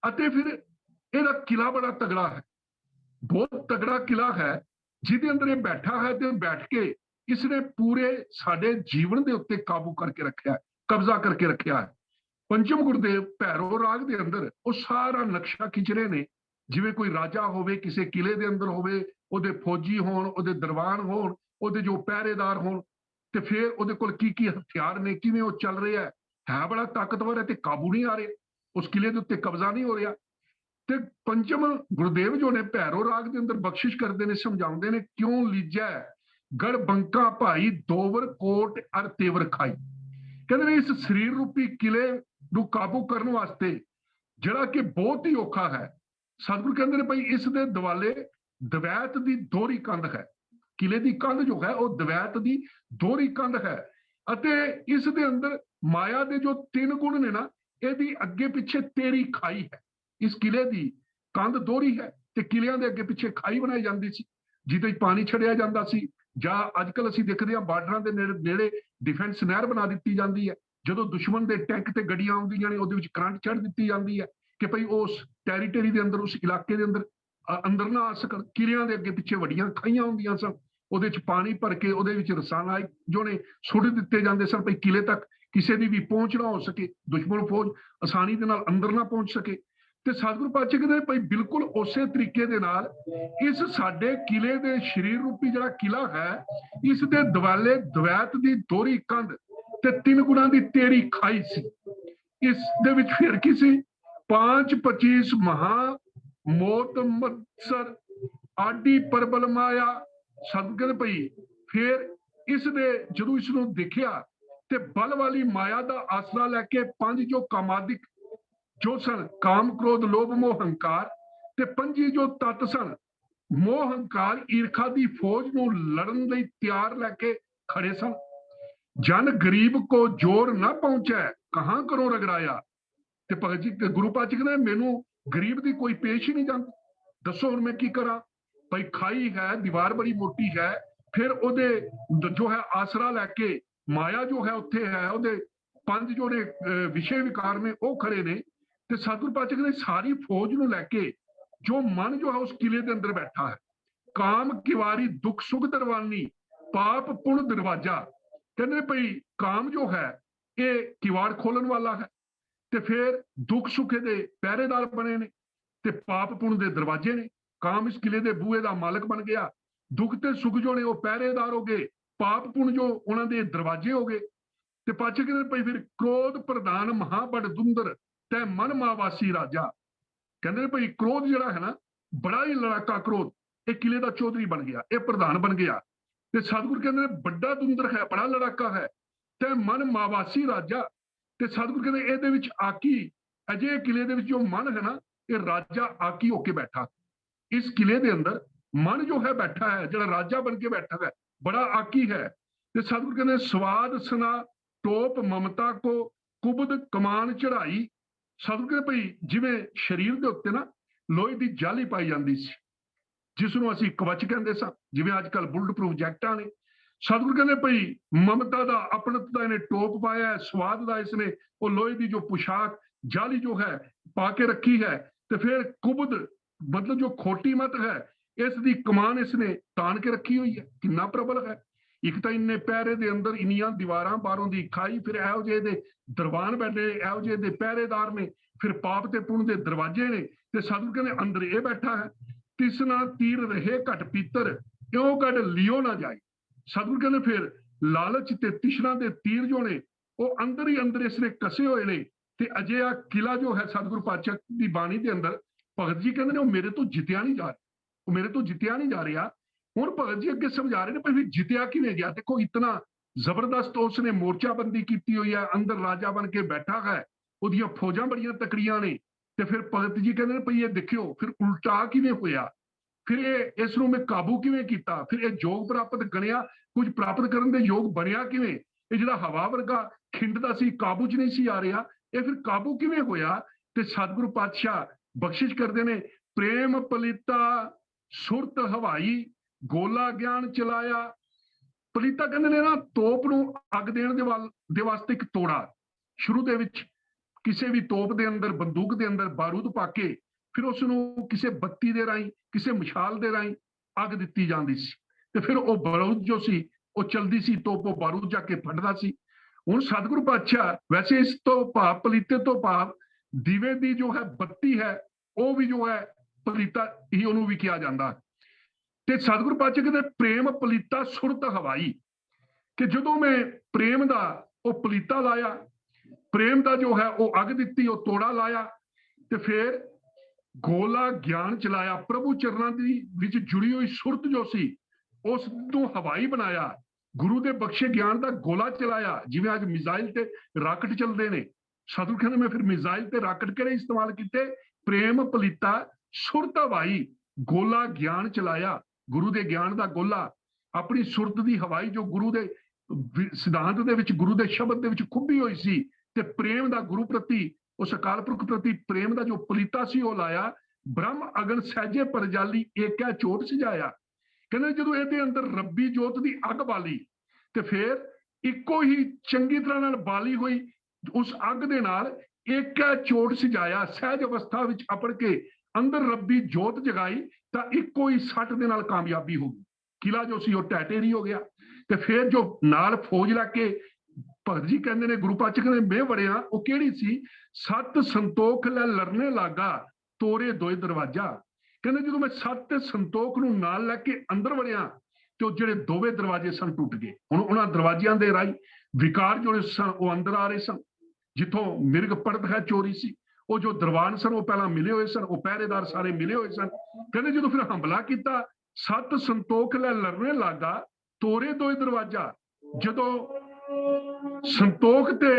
ਅਤੇ ਫਿਰ ਇਹਦਾ ਕਿਲਾ ਬੜਾ ਤਗੜਾ ਹੈ, ਬਹੁਤ ਤਗੜਾ ਕਿਲਾ ਹੈ, ਜਿਹਦੇ ਅੰਦਰ ਇਹ ਬੈਠਾ ਹੈ। ਤੇ ਬੈਠ ਕੇ ਇਸਨੇ ਪੂਰੇ ਸਾਡੇ ਜੀਵਨ ਦੇ ਉੱਤੇ ਕਾਬੂ ਕਰਕੇ ਰੱਖਿਆ, ਕਬਜ਼ਾ ਕਰਕੇ ਰੱਖਿਆ ਹੈ। ਪੰਚਮ ਗੁਰਦੇਵ ਭੈਰੋ ਰਾਗ ਦੇ ਅੰਦਰ ਉਹ ਸਾਰਾ ਨਕਸ਼ਾ ਖਿੱਚ ਰਹੇ ਨੇ, ਜਿਵੇਂ ਕੋਈ ਰਾਜਾ ਹੋਵੇ, ਕਿਸੇ ਕਿਲੇ ਦੇ ਅੰਦਰ ਹੋਵੇ, ਉਹਦੇ ਫੌਜੀ ਹੋਣ, ਉਹਦੇ ਦਰਬਾਨ ਹੋਣ, ਉਹਦੇ ਜੋ ਪਹਿਰੇਦਾਰ ਹੋਣ, ਤੇ ਫਿਰ ਉਹਦੇ ਕੋਲ ਕੀ ਕੀ ਹਥਿਆਰ ਨੇ, ਕਿਵੇਂ ਉਹ ਚੱਲ ਰਿਹਾ ਹੈ ਬੜਾ ਤਾਕਤਵਰ ਹੈ, ਤੇ ਕਾਬੂ ਨਹੀਂ ਆ ਰਿਹਾ, ਉਸ ਕਿਲੇ ਦੇ ਉੱਤੇ ਕਬਜ਼ਾ ਨਹੀਂ ਹੋ ਰਿਹਾ। ਤੇ ਪੰਚਮ ਗੁਰਦੇਵ ਜੋ ਨੇ ਭੈਰੋ ਰਾਗ ਦੇ ਅੰਦਰ ਬਖਸ਼ਿਸ਼ ਕਰਦੇ ਨੇ, ਸਮਝਾਉਂਦੇ ਨੇ, ਕਿਉਂ ਲੀਜੈ ਗੜ ਬੰਕਾ ਭਾਈ, ਦੋਵਰ ਕੋਟ ਅਰ ਤੇਵਰ ਖਾਈ। ਕਹਿੰਦੇ ਨੇ ਇਸ ਸਰੀਰ ਰੂਪੀ ਕਿਲੇ ਨੂੰ ਕਾਬੂ ਕਰਨ ਵਾਸਤੇ, ਜਿਹੜਾ ਕਿ ਬਹੁਤ ਹੀ ਔਖਾ ਹੈ, ਸਤਿਗੁਰੂ ਕਹਿੰਦੇ ਨੇ ਭਾਈ ਇਸ ਦੇ ਦੁਆਲੇ ਦਵੈਤ ਦੀ ਦੋਹਰੀ ਕੰਧ ਹੈ। ਕਿਲੇ ਦੀ ਕੰਧ ਜੋ ਹੈ ਉਹ ਦਵੈਤ ਦੀ ਦੋਹਰੀ ਕੰਧ ਹੈ, ਅਤੇ ਇਸ ਦੇ ਅੰਦਰ ਮਾਇਆ ਦੇ ਜੋ 3 ਗੁਣ ਨੇ ਨਾ, ਇਹਦੀ ਅੱਗੇ ਪਿੱਛੇ ਤੇਰੀ ਖਾਈ ਹੈ। ਇਸ ਕਿਲੇ ਦੀ ਕੰਧ ਦੋਹਰੀ ਹੈ, ਤੇ ਕਿਲਿਆਂ ਦੇ ਅੱਗੇ ਪਿੱਛੇ ਖਾਈ ਬਣਾਈ ਜਾਂਦੀ ਸੀ, ਜਿਹਦੇ ਪਾਣੀ ਛੱਡਿਆ ਜਾਂਦਾ ਸੀ, ਜਾਂ ਅੱਜ ਕੱਲ ਅਸੀਂ ਦੇਖਦੇ ਹਾਂ ਬਾਰਡਰਾਂ ਦੇ ਨੇੜੇ ਡਿਫੈਂਸ ਨਹਿਰ ਬਣਾ ਦਿੱਤੀ ਜਾਂਦੀ ਹੈ। ਜਦੋਂ ਦੁਸ਼ਮਣ ਦੇ ਟੈਂਕ ਤੇ ਗੱਡੀਆਂ ਆਉਂਦੀਆਂ ਨੇ, ਉਹਦੇ ਵਿੱਚ ਕਰੰਟ ਛੱਡ ਦਿੱਤੀ ਜਾਂਦੀ ਹੈ ਕਿ ਭਈ ਉਸ ਟੈਰੀਟਰੀ ਦੇ ਅੰਦਰ, ਉਸ ਇਲਾਕੇ ਦੇ ਅੰਦਰ ਨਾ ਆ ਸਕਣ। ਕਿਲਿਆਂ ਦੇ ਅੱਗੇ ਪਿੱਛੇ ਵੱਡੀਆਂ ਖਾਈਆਂ ਹੁੰਦੀਆਂ ਸਨ, ਉਹਦੇ ਵਿੱਚ ਪਾਣੀ ਭਰ ਕੇ ਉਹਦੇ ਵਿੱਚ ਰਸਾਇਣ ਜੋ ਨੇ ਸੁੱਟ ਦਿੱਤੇ ਜਾਂਦੇ ਸਨ, ਭਈ ਕਿਲੇ ਤੱਕ ਕਿਸੇ ਦੀ ਵੀ ਪਹੁੰਚ ਨਾ ਹੋ ਸਕੇ, ਦੁਸ਼ਮਣ ਫੌਜ ਆਸਾਨੀ ਦੇ ਨਾਲ ਅੰਦਰ ਨਾ ਪਹੁੰਚ ਸਕੇ। ਤੇ ਸਤਿਗੁਰੂ ਪਾਤਸ਼ਾਹ ਕਹਿੰਦੇ ਭਾਈ ਬਿਲਕੁਲ ਉਸੇ ਤਰੀਕੇ ਦੇ ਨਾਲ ਇਸ ਸਾਡੇ ਕਿਲੇ ਦੇ ਸਰੀਰ ਰੂਪੀ ਜਿਹੜਾ ਕਿਲਾ ਹੈ, ਇਸ ਦੇ ਦੁਆਲੇ ਦਵੈਤ ਦੀ ਦੋਹਰੀ ਕੰਧ ਤੇ 3 ਗੁਣਾਂ ਦੀ ਤੇਰੀ ਖਾਈ ਸੀ। ਇਸ ਦੇ ਵਿੱਚ ਫਿਰ ਕੀ ਸੀ? 5-25 ਮਹਾ ਮੋਤ ਮਤਸਰ ਆਡੀ ਪਰਬਲ ਮਾਇਆ। ਸਤਿਗੁਰੂ ਕਹਿੰਦੇ ਭਾਈ ਫਿਰ ਇਸ ਦੇ ਜਦੋਂ ਇਸ ਨੂੰ ਦੇਖਿਆ ਤੇ ਬਲ ਵਾਲੀ ਮਾਇਆ ਦਾ ਆਸਰਾ ਲੈ ਕੇ 5 ਜੋ ਕਾਮਾਦਿਕ ਜੋ ਸਨ ਕਾਮ ਕ੍ਰੋਧ ਲੋਭ ਮੋਹ ਹੰਕਾਰ, ਤੇ ਪੰਜੀ ਜੋ ਤੱਤ ਸਨ ਮੋਹ ਹੰਕਾਰ ਈਰਖਾ ਦੀ ਫੌਜ ਨੂੰ ਲੜਨ ਲਈ ਤਿਆਰ ਲੈ ਕੇ ਖੜੇ ਸਨ। ਜਨ ਗਰੀਬ ਕੋ ਜੋਰ ਨਾ ਪਹੁੰਚੈ ਕਹਾਂ ਕਰੋ ਰਗੜਾਇਆ। ਤੇ ਭਗਤ ਜੀ ਗੁਰੂ ਪਾਤਸ਼ਾਹ ਕਹਿੰਦੇ ਮੈਨੂੰ ਗਰੀਬ ਦੀ ਕੋਈ ਪੇਸ਼ ਹੀ ਨਹੀਂ ਜਾਂਦੀ, ਦੱਸੋ ਹੁਣ ਮੈਂ ਕੀ ਕਰਾਂ। ਭਾਈ ਖਾਈ ਹੈ, ਦੀਵਾਰ ਬੜੀ ਮੋਟੀ ਹੈ, ਫਿਰ ਉਹਦੇ ਜੋ ਹੈ ਆਸਰਾ ਲੈ ਕੇ ਮਾਇਆ ਜੋ ਹੈ ਉੱਥੇ ਹੈ, ਉਹਦੇ ਪੰਜ ਜੋ ਨੇ ਵਿਸ਼ੇ ਵਿਕਾਰ ਨੇ ਉਹ ਖੜੇ ਨੇ। ਤੇ ਸਤਿਗੁਰੂ ਪਾਤਸ਼ਾਹ ਕਹਿੰਦੇ ਸਾਰੀ ਫੌਜ ਨੂੰ ਲੈ ਕੇ ਜੋ ਮਨ ਜੋ ਹੈ ਉਸ ਕਿਲੇ ਦੇ ਅੰਦਰ ਬੈਠਾ ਹੈ। ਕਾਮ ਕਿਵਾਰੀ ਦੁੱਖ ਸੁਖ ਦਰਵਾਨੀ, ਪਾਪ ਪੁਣ ਦਰਵਾਜਾ। ਕਹਿੰਦੇ ਭਈ ਕਾਮ ਜੋ ਹੈ ਇਹ ਕਿਵਾੜ ਖੋਲਣ ਵਾਲਾ ਹੈ, ਤੇ ਫਿਰ ਦੁੱਖ ਸੁੱਖ ਦੇ ਪਹਿਰੇਦਾਰ ਬਣੇ ਨੇ, ਤੇ ਪਾਪ ਪੁਣ ਦੇ ਦਰਵਾਜ਼ੇ ਨੇ। ਕਾਮ ਇਸ ਕਿਲੇ ਦੇ ਬੂਹੇ ਦਾ ਮਾਲਕ ਬਣ ਗਿਆ, ਦੁੱਖ ਤੇ ਸੁੱਖ ਜੋ ਨੇ ਉਹ ਪਹਿਰੇਦਾਰ ਹੋ ਗਏ, ਪਾਪ ਪੁਣ ਜੋ ਉਹਨਾਂ ਦੇ ਦਰਵਾਜ਼ੇ ਹੋ ਗਏ। ਤੇ ਪਾਛੇ ਕਹਿੰਦੇ ਭਈ ਫਿਰ ਕ੍ਰੋਧ ਪ੍ਰਧਾਨ ਮਹਾਬੜ ਦੁੰਦਰ, ਤੈ ਮਨ ਮਾਵਾਸੀ ਰਾਜਾ। ਕਹਿੰਦੇ ਭਈ ਕ੍ਰੋਧ ਜਿਹੜਾ ਹੈ ਨਾ, ਬੜਾ ਹੀ ਲੜਾਕਾ ਕ੍ਰੋਧ, ਇਹ ਕਿਲੇ ਦਾ ਚੌਧਰੀ ਬਣ ਗਿਆ, ਇਹ ਪ੍ਰਧਾਨ ਬਣ ਗਿਆ। ਤੇ ਸਤਿਗੁਰ ਕਹਿੰਦੇ ਨੇ ਵੱਡਾ ਦੁੰਦਰ ਹੈ, ਬੜਾ ਲੜਾਕਾ ਹੈ, ਤੇ ਮਨ ਮਾਵਾਸੀ ਰਾਜਾ। ਤੇ ਸਤਿਗੁਰ ਕਹਿੰਦੇ ਇਹਦੇ ਵਿੱਚ ਆਕੀ, ਅਜੇ ਕਿਲੇ ਦੇ ਵਿੱਚ ਜੋ ਮਨ ਹੈ ਨਾ, ਇਹ ਰਾਜਾ ਆਕੀ ਹੋ ਕੇ ਬੈਠਾ। ਇਸ ਕਿਲੇ ਦੇ ਅੰਦਰ ਮਨ ਜੋ ਹੈ ਬੈਠਾ ਹੈ, ਜਿਹੜਾ ਰਾਜਾ ਬਣ ਕੇ ਬੈਠਾ ਹੈ, ਬੜਾ ਆਕੀ ਹੈ। ਤੇ ਸਤਿਗੁਰ ਕਹਿੰਦੇ ਸਵਾਦ ਸਨਾ ਟੋਪ ਮਮਤਾ ਕੋ ਕੁਬਦ ਕਮਾਨ ਚੜਾਈ। ਸਤਿਗੁਰ ਕਹਿੰਦੇ ਭਈ ਜਿਵੇਂ ਸਰੀਰ ਦੇ ਉੱਤੇ ਨਾ ਲੋਹੇ ਦੀ ਜਾਲੀ ਪਾਈ ਜਾਂਦੀ ਸੀ, ਜਿਸ ਨੂੰ ਅਸੀਂ ਕਵਚ ਕਹਿੰਦੇ ਸਾਂ, ਜਿਵੇਂ ਅੱਜ ਕੱਲ ਬੁਲਟ ਪ੍ਰੂਫ ਜੈਕਟਾਂ ਨੇ। ਸਤਿਗੁਰ ਕਹਿੰਦੇ ਭਈ ਮਮਤਾ ਦਾ ਆਪਣਤ ਦਾ ਇਹਨੇ ਟੋਪ ਪਾਇਆ, ਸਵਾਦ ਦਾ ਇਸਨੇ ਉਹ ਲੋਹੇ ਦੀ ਜੋ ਪੁਸ਼ਾਕ ਜਾਲੀ ਜੋ ਹੈ ਪਾ ਕੇ ਰੱਖੀ ਹੈ। ਤੇ ਫਿਰ ਕੁਬਦ ਮਤਲਬ ਜੋ ਖੋਟੀ ਮਤ ਹੈ, ਇਸ ਦੀ ਕਮਾਨ ਇਸਨੇ ਤਾਣ ਕੇ ਰੱਖੀ ਹੋਈ ਹੈ। ਕਿੰਨਾ ਪ੍ਰਬਲ ਹੈ। ਇੱਕ ਤਾਂ ਇੰਨੇ ਪਹਿਰੇ ਦੇ ਅੰਦਰ ਇੰਨੀਆਂ ਦੀਵਾਰਾਂ, ਬਾਹਰੋਂ ਦੀ ਖਾਈ, ਫਿਰ ਇਹੋ ਜਿਹੇ ਦੇ ਦਰਬਾਨ ਬੈਠੇ, ਇਹੋ ਜਿਹੇ ਦੇ ਪਹਿਰੇਦਾਰ ਨੇ, ਫਿਰ ਪਾਪ ਤੇ ਪੁਣ ਦੇ ਦਰਵਾਜ਼ੇ ਨੇ। ਤੇ ਸਤਿਗੁਰ ਕਹਿੰਦੇ ਅੰਦਰ ਇਹ ਬੈਠਾ ਹੈ। ਤਿਸਨਾ ਤੀਰ ਰਹੇ ਘਟ ਪੀਤਰ, ਕਿਉਂ ਕੱਢ ਲਿਓ ਨਾ ਜਾਏ। ਸਤਿਗੁਰ ਕਹਿੰਦੇ ਫਿਰ ਲਾਲਚ ਤੇ ਤਿਸ਼ਨਾ ਦੇ ਤੀਰ ਜੋ ਨੇ ਉਹ ਅੰਦਰ ਹੀ ਅੰਦਰ ਇਸਨੇ ਕਸੇ ਹੋਏ ਨੇ। ਤੇ ਅਜਿਹਾ ਕਿਲਾ ਜੋ ਹੈ ਸਤਿਗੁਰੂ ਪਾਤਸ਼ਾਹ ਦੀ ਬਾਣੀ ਦੇ ਅੰਦਰ ਭਗਤ ਜੀ ਕਹਿੰਦੇ ਨੇ ਉਹ ਮੇਰੇ ਤੋਂ ਜਿੱਤਿਆ ਨਹੀਂ ਜਾ ਰਿਹਾ, ਉਹ ਮੇਰੇ ਤੋਂ ਜਿੱਤਿਆ ਨਹੀਂ ਜਾ ਰਿਹਾ। ਹੁਣ ਭਗਤ ਜੀ ਅੱਗੇ ਸਮਝਾ ਰਹੇ ਨੇ ਪਰ ਜਿੱਤਿਆ ਕਿਵੇਂ ਗਿਆ। ਦੇਖੋ ਇਤਨਾ ਜ਼ਬਰਦਸਤ ਉਸਨੇ ਮੋਰਚਾਬੰਦੀ ਕੀਤੀ ਹੋਈ ਹੈ, ਅੰਦਰ ਰਾਜਾ ਬਣ ਕੇ ਬੈਠਾ ਹੈ, ਉਹਦੀਆਂ ਫੌਜਾਂ ਬੜੀਆਂ ਤਕੜੀਆਂ ਨੇ। ਤੇ ਫਿਰ ਭਗਤ ਜੀ ਕਹਿੰਦੇ ਨੇ ਭਈ ਇਹ ਦੇਖਿਓ ਫਿਰ ਉਲਟਾ ਕਿਵੇਂ ਹੋਇਆ, ਫਿਰ ਇਹ ਇਸ ਨੂੰ ਮੈਂ ਕਾਬੂ ਕਿਵੇਂ ਕੀਤਾ, ਫਿਰ ਇਹ ਯੋਗ ਪ੍ਰਾਪਤ ਗਣਿਆ, ਕੁਝ ਪ੍ਰਾਪਤ ਕਰਨ ਦੇ ਯੋਗ ਬਣਿਆ ਕਿਵੇਂ। ਇਹ ਜਿਹੜਾ ਹਵਾ ਵਰਗਾ ਖਿੰਡਦਾ ਸੀ, ਕਾਬੂ 'ਚ ਨਹੀਂ ਸੀ ਆ ਰਿਹਾ, ਇਹ ਫਿਰ ਕਾਬੂ ਕਿਵੇਂ ਹੋਇਆ। ਤੇ ਸਤਿਗੁਰੂ ਪਾਤਸ਼ਾਹ ਬਖਸ਼ਿਸ਼ ਕਰਦੇ ਨੇ, ਪ੍ਰੇਮ ਪਲੀਤਾ ਸੁਰਤ ਹਵਾਈ, ਗੋਲਾ ਗਿਆਨ ਚਲਾਇਆ। ਪਲੀਤਾ ਕਹਿੰਦੇ ਨੇ ਨਾ ਤੋਪ ਨੂੰ ਅੱਗ ਦੇਣ ਦੇ ਵਾਸਤੇ ਇੱਕ ਤੋੜਾ, ਸ਼ੁਰੂ ਦੇ ਵਿੱਚ ਕਿਸੇ ਵੀ ਤੋਪ ਦੇ ਅੰਦਰ, ਬੰਦੂਕ ਦੇ ਅੰਦਰ ਬਾਰੂਦ ਪਾ ਕੇ ਫਿਰ ਉਸ ਨੂੰ ਕਿਸੇ ਬੱਤੀ ਦੇ ਰਾਹੀਂ, ਕਿਸੇ ਮਸ਼ਾਲ ਦੇ ਰਾਹੀਂ ਅੱਗ ਦਿੱਤੀ ਜਾਂਦੀ ਸੀ। ਤੇ ਫਿਰ ਉਹ ਬਾਰੂਦ ਜੋ ਸੀ ਉਹ ਚਲਦੀ ਸੀ, ਤੋਪ ਉਹ ਬਾਰੂਦ ਜਾ ਕੇ ਫਟਦਾ ਸੀ। ਹੁਣ ਸਤਿਗੁਰੂ ਪਾਤਸ਼ਾਹ ਵੈਸੇ ਇਸ ਤੋਂ ਭਾਵ ਪਲੀਤੇ ਤੋਂ ਭਾਵ ਦੀਵੇ ਦੀ ਜੋ ਹੈ ਬੱਤੀ ਹੈ, ਉਹ ਵੀ ਜੋ ਹੈ ਪਲੀਤਾ ਹੀ ਉਹਨੂੰ ਵੀ ਕਿਹਾ ਜਾਂਦਾ। ਤੇ ਸਤਿਗੁਰੂ ਪਾਤਸ਼ਾਹ ਕਹਿੰਦੇ ਪ੍ਰੇਮ ਪਲੀਤਾ ਸੁਰਤ ਹਵਾਈ, ਕਿ ਜਦੋਂ ਮੈਂ ਪ੍ਰੇਮ ਦਾ ਉਹ ਪਲੀਤਾ ਲਾਇਆ, ਪ੍ਰੇਮ ਦਾ ਜੋ ਹੈ ਉਹ ਅੱਗ ਦਿੱਤੀ, ਉਹ ਤੋੜਾ ਲਾਇਆ, ਤੇ ਫਿਰ ਗੋਲਾ ਗਿਆਨ ਚਲਾਇਆ। ਪ੍ਰਭੂ ਚਰਨਾਂ ਦੀ ਵਿੱਚ ਜੁੜੀ ਹੋਈ ਸੁਰਤ ਜੋ ਸੀ ਉਸ ਨੂੰ ਹਵਾਈ ਬਣਾਇਆ, ਗੁਰੂ ਦੇ ਬਖਸ਼ੇ ਗਿਆਨ ਦਾ ਗੋਲਾ ਚਲਾਇਆ। ਜਿਵੇਂ ਅੱਜ ਮਿਜ਼ਾਈਲ ਤੇ ਰਾਕਟ ਚੱਲਦੇ ਨੇ, ਸਤਿਗੁਰੂ ਕਹਿੰਦੇ ਮੈਂ ਫਿਰ ਮਿਜ਼ਾਈਲ ਤੇ ਰਾਕਟ ਕਿਹੜੇ ਇਸਤੇਮਾਲ ਕੀਤੇ, ਪ੍ਰੇਮ ਪਲੀਤਾ ਸੁਰਤ ਹਵਾਈ, ਗੋਲਾ ਗਿਆਨ ਚਲਾਇਆ। ਗੁਰੂ ਦੇ ਗਿਆਨ ਦਾ ਗੋਲਾ, ਆਪਣੀ ਸੁਰਤ ਦੀ ਹਵਾਈ ਜੋ ਗੁਰੂ ਦੇ ਸਿਧਾਂਤ ਦੇ ਵਿੱਚ, ਗੁਰੂ ਦੇ ਸ਼ਬਦ ਦੇ ਵਿੱਚ ਖੁੱਭੀ ਹੋਈ ਸੀ, ਤੇ ਪ੍ਰੇਮ ਦਾ ਗੁਰੂ ਪ੍ਰਤੀ, ਉਸ ਅਕਾਲ ਪੁਰਖ ਪ੍ਰਤੀ ਪ੍ਰੇਮ ਦਾ ਜੋ ਪਲੀਤਾ ਸੀ ਉਹ ਲਾਇਆ। ਬ੍ਰਹਮ ਅਗਨ ਸਹਿਜੇ ਪਰਜਾਲੀ, ਏਕੈ ਚੋਟ ਸਜਾਇਆ। ਕਹਿੰਦੇ ਜਦੋਂ ਇਹਦੇ ਅੰਦਰ ਰੱਬੀ ਜੋਤ ਦੀ ਅੱਗ ਬਾਲੀ, ਤੇ ਫਿਰ ਇੱਕੋ ਹੀ ਚੰਗੀ ਤਰ੍ਹਾਂ ਨਾਲ ਬਾਲੀ ਹੋਈ ਉਸ ਅੱਗ ਦੇ ਨਾਲ ਏਕੈ ਚੋਟ ਸਜਾਇਆ। ਸਹਿਜ ਅਵਸਥਾ ਵਿੱਚ ਅਪੜ ਕੇ ਅੰਦਰ ਰੱਬੀ ਜੋਤ ਜਗਾਈ, ਤਾਂ ਇੱਕੋ ਹੀ ਸੱਟ ਦੇ ਨਾਲ ਕਾਮਯਾਬੀ ਹੋ ਗਈ। ਕਿਲਾ ਜੋ ਸੀ ਉਹ ਢਹਿ ਢੇਰੀ ਹੋ ਗਿਆ। ਤੇ ਫਿਰ ਜੋ ਨਾਲ ਫੌਜ ਲੈ ਕੇ ਭਗਤ ਜੀ ਕਹਿੰਦੇ ਨੇ, ਗੁਰੂ ਪਾਤਸ਼ਾਹ ਕਹਿੰਦੇ ਮੈਂ ਵੜਿਆ, ਉਹ ਕਿਹੜੀ ਸੀ, ਸਤ ਸੰਤੋਖ ਲੈ ਲੜਨੇ ਲਾਗਾ, ਤੋਰੇ ਦੋਏ ਦਰਵਾਜ਼ਾ। ਕਹਿੰਦੇ ਜਦੋਂ ਮੈਂ ਸਤ ਤੇ ਸੰਤੋਖ ਨੂੰ ਨਾਲ ਲੈ ਕੇ ਅੰਦਰ ਵੜਿਆ, ਤੇ ਉਹ ਜਿਹੜੇ ਦੋਵੇਂ ਦਰਵਾਜ਼ੇ ਸਨ ਟੁੱਟ ਗਏ। ਹੁਣ ਉਹਨਾਂ ਦਰਵਾਜ਼ਿਆਂ ਦੇ ਰਾਹੀਂ ਵਿਕਾਰ ਜੋ ਸਨ ਉਹ ਅੰਦਰ ਆ ਰਹੇ ਸਨ। ਜਿੱਥੋਂ ਮਿਰਗ ਪੜਤ ਹੈ ਚੋਰੀ ਸੀ, ਉਹ ਜੋ ਦਰਬਾਨ ਸਨ ਉਹ ਪਹਿਲਾਂ ਮਿਲੇ ਹੋਏ ਸਨ, ਉਹ ਪਹਿਰੇਦਾਰ ਸਾਰੇ ਮਿਲੇ ਹੋਏ ਸਨ। ਕਹਿੰਦੇ ਜਦੋਂ ਫਿਰ ਹਮਲਾ ਕੀਤਾ, ਸਤ ਸੰਤੋਖ ਲੈ ਲੜਨੇ ਲਾਗਾ, ਤੋਰੇ ਦੋਏ ਦਰਵਾਜ਼ਾ। ਜਦੋਂ ਸੰਤੋਖ ਤੇ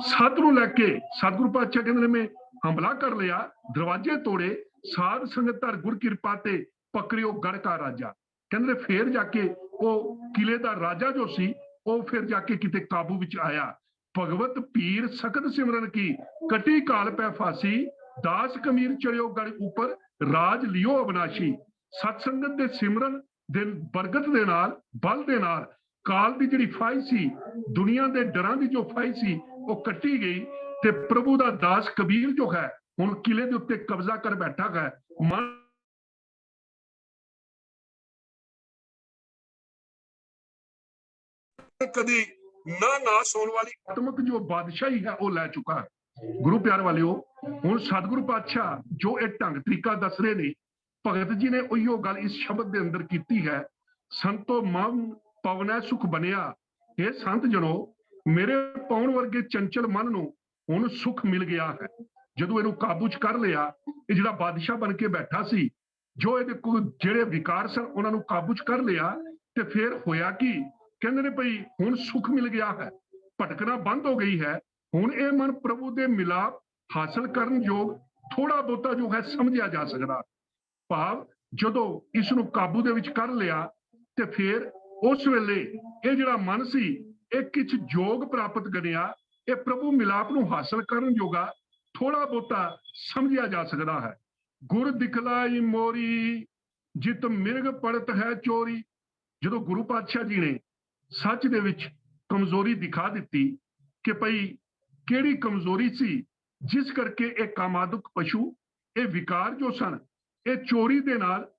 ਸਤ ਨੂੰ ਲੈ ਕੇ ਸਤਿਗੁਰੂ ਪਾਤਸ਼ਾਹ ਕਹਿੰਦੇ ਨੇ ਮੈਂ ਹਮਲਾ ਕਰ ਲਿਆ, ਦਰਵਾਜ਼ੇ ਤੋੜੇ, ਸਾਧ ਸੰਗਤ ਧਰ ਗੁਰ ਕਿਰਪਾ ਤੇ ਪਕੜਿਓ ਗੜ ਕਾ ਰਾਜਾ। ਕਹਿੰਦੇ ਫੇਰ ਜਾ ਕੇ ਉਹ ਕਿਲੇ ਦਾ ਰਾਜਾ ਜੋ ਸੀ ਉਹ ਫਿਰ ਜਾ ਕੇ ਕਿਤੇ ਕਾਬੂ ਵਿੱਚ ਆਇਆ। ਭਗਵਤ ਪੀਰ ਸਖਤ ਸਿਮਰਨ ਕੀ ਕਟੀ ਕਾਲ ਪੈ ਫਾਸੀ, ਦਾਸ ਕਮੀਰ ਚੜਿਓ ਗੜ ਉੱਪਰ ਰਾਜ ਲਿਓ ਅਬਨਾਸ਼ੀ। ਸਤ ਸੰਗਤ ਦੇ ਸਿਮਰਨ ਦੇ ਬਰਕਤ ਦੇ ਨਾਲ, ਬਲ ਦੇ ਨਾਲ ਕਾਲ ਦੀ ਜਿਹੜੀ ਫਾਈ ਸੀ, ਦੁਨੀਆ ਦੇ ਡਰਾਂ ਦੀ ਜੋ ਫਾਈ ਸੀ ਉਹ ਕੱਟੀ ਗਈ ਤੇ ਪ੍ਰਭੂ ਦਾ ਦਾਸ ਕਬੀਰ ਜੋ ਹੈ ਹੁਣ ਕਿਲੇ ਦੇ ਉੱਤੇ ਕਬਜ਼ਾ ਕਰ ਬੈਠਾ ਹੈ। ਮਨ ਕਦੀ ਨਾ ਨਾਸ ਹੋਣ ਵਾਲੀ ਆਤਮਕ ਜੋ ਬਾਦਸ਼ਾਹੀ ਹੈ ਉਹ ਲੈ ਚੁੱਕਾ ਹੈ। ਗੁਰੂ ਪਿਆਰ ਵਾਲਿਓ, ਹੁਣ ਸਤਿਗੁਰੂ ਪਾਤਸ਼ਾਹ ਜੋ ਇਹ ਢੰਗ ਤਰੀਕਾ ਦੱਸ ਰਹੇ ਨੇ, ਭਗਤ ਜੀ ਨੇ ਉਹੀਓ ਗੱਲ ਇਸ ਸ਼ਬਦ ਦੇ ਅੰਦਰ ਕੀਤੀ ਹੈ। ਸੰਤੋ ਮਨ ਪਵਨੈ ਸੁਖ ਬਣਿਆ। ਇਹ ਸੰਤ ਜਨੋ, ਮੇਰੇ ਪਾਉਣ ਵਰਗੇ ਚੰਚਲ ਮਨ ਨੂੰ ਹੁਣ ਸੁਖ ਮਿਲ ਗਿਆ ਹੈ। ਜਦੋਂ ਇਹਨੂੰ ਕਾਬੂ ਚ ਕਰ ਲਿਆ, ਇਹ ਜਿਹੜਾ ਬਾਦਸ਼ਾਹ ਬਣ ਕੇ ਬੈਠਾ ਸੀ, ਜੋ ਇਹਦੇ ਕੋਲ ਜਿਹੜੇ ਵਿਕਾਰ ਸਨ ਉਹਨਾਂ ਨੂੰ ਕਾਬੂ ਚ ਕਰ ਲਿਆ ਤੇ ਫਿਰ ਹੋਇਆ ਕੀ? ਕਹਿੰਦੇ ਨੇ ਭਈ ਹੁਣ ਸੁਖ ਮਿਲ ਗਿਆ ਹੈ, ਭਟਕਣਾ ਬੰਦ ਹੋ ਗਈ ਹੈ। ਹੁਣ ਇਹ ਮਨ ਪ੍ਰਭੂ ਦੇ ਮਿਲਾਪ ਹਾਸਲ ਕਰਨ ਯੋਗ ਥੋੜਾ ਬਹੁਤਾ ਜੋ ਹੈ ਸਮਝਿਆ ਜਾ ਸਕਦਾ। ਭਾਵ ਜਦੋਂ ਇਸ ਨੂੰ ਕਾਬੂ ਦੇ ਵਿੱਚ ਕਰ ਲਿਆ ਤੇ ਫਿਰ ਉਸ ਵੇਲੇ ਇਹ ਜਿਹੜਾ ਮਨ ਸੀ ਇਹ ਕਿਛ ਯੋਗ ਪ੍ਰਾਪਤ ਕਰਿਆ, ਇਹ ਪ੍ਰਭੂ ਮਿਲਾਪ ਨੂੰ ਹਾਸਲ ਕਰਨ ਯੋਗਾ ਥੋੜਾ ਬਹੁਤਾ ਸਮਝਿਆ ਜਾ ਸਕਦਾ ਹੈ। ਗੁਰ ਦਿਖਲਾਈ ਮੋਰੀ ਜਿਤ ਮਿਰਗ ਪੜਤ ਹੈ ਚੋਰੀ। ਜਦੋਂ ਗੁਰੂ ਪਾਤਸ਼ਾਹ ਜੀ ਨੇ ਸੱਚ ਦੇ ਵਿੱਚ ਕਮਜ਼ੋਰੀ ਦਿਖਾ ਦਿੱਤੀ ਕਿ ਭਈ ਕਿਹੜੀ ਕਮਜ਼ੋਰੀ ਸੀ ਜਿਸ ਕਰਕੇ ਇਹ ਕਾਮਾਦਿਕ ਪਸ਼ੂ, ਇਹ ਵਿਕਾਰ ਜੋ ਸਨ, ਇਹ ਚੋਰੀ ਦੇ ਨਾਲ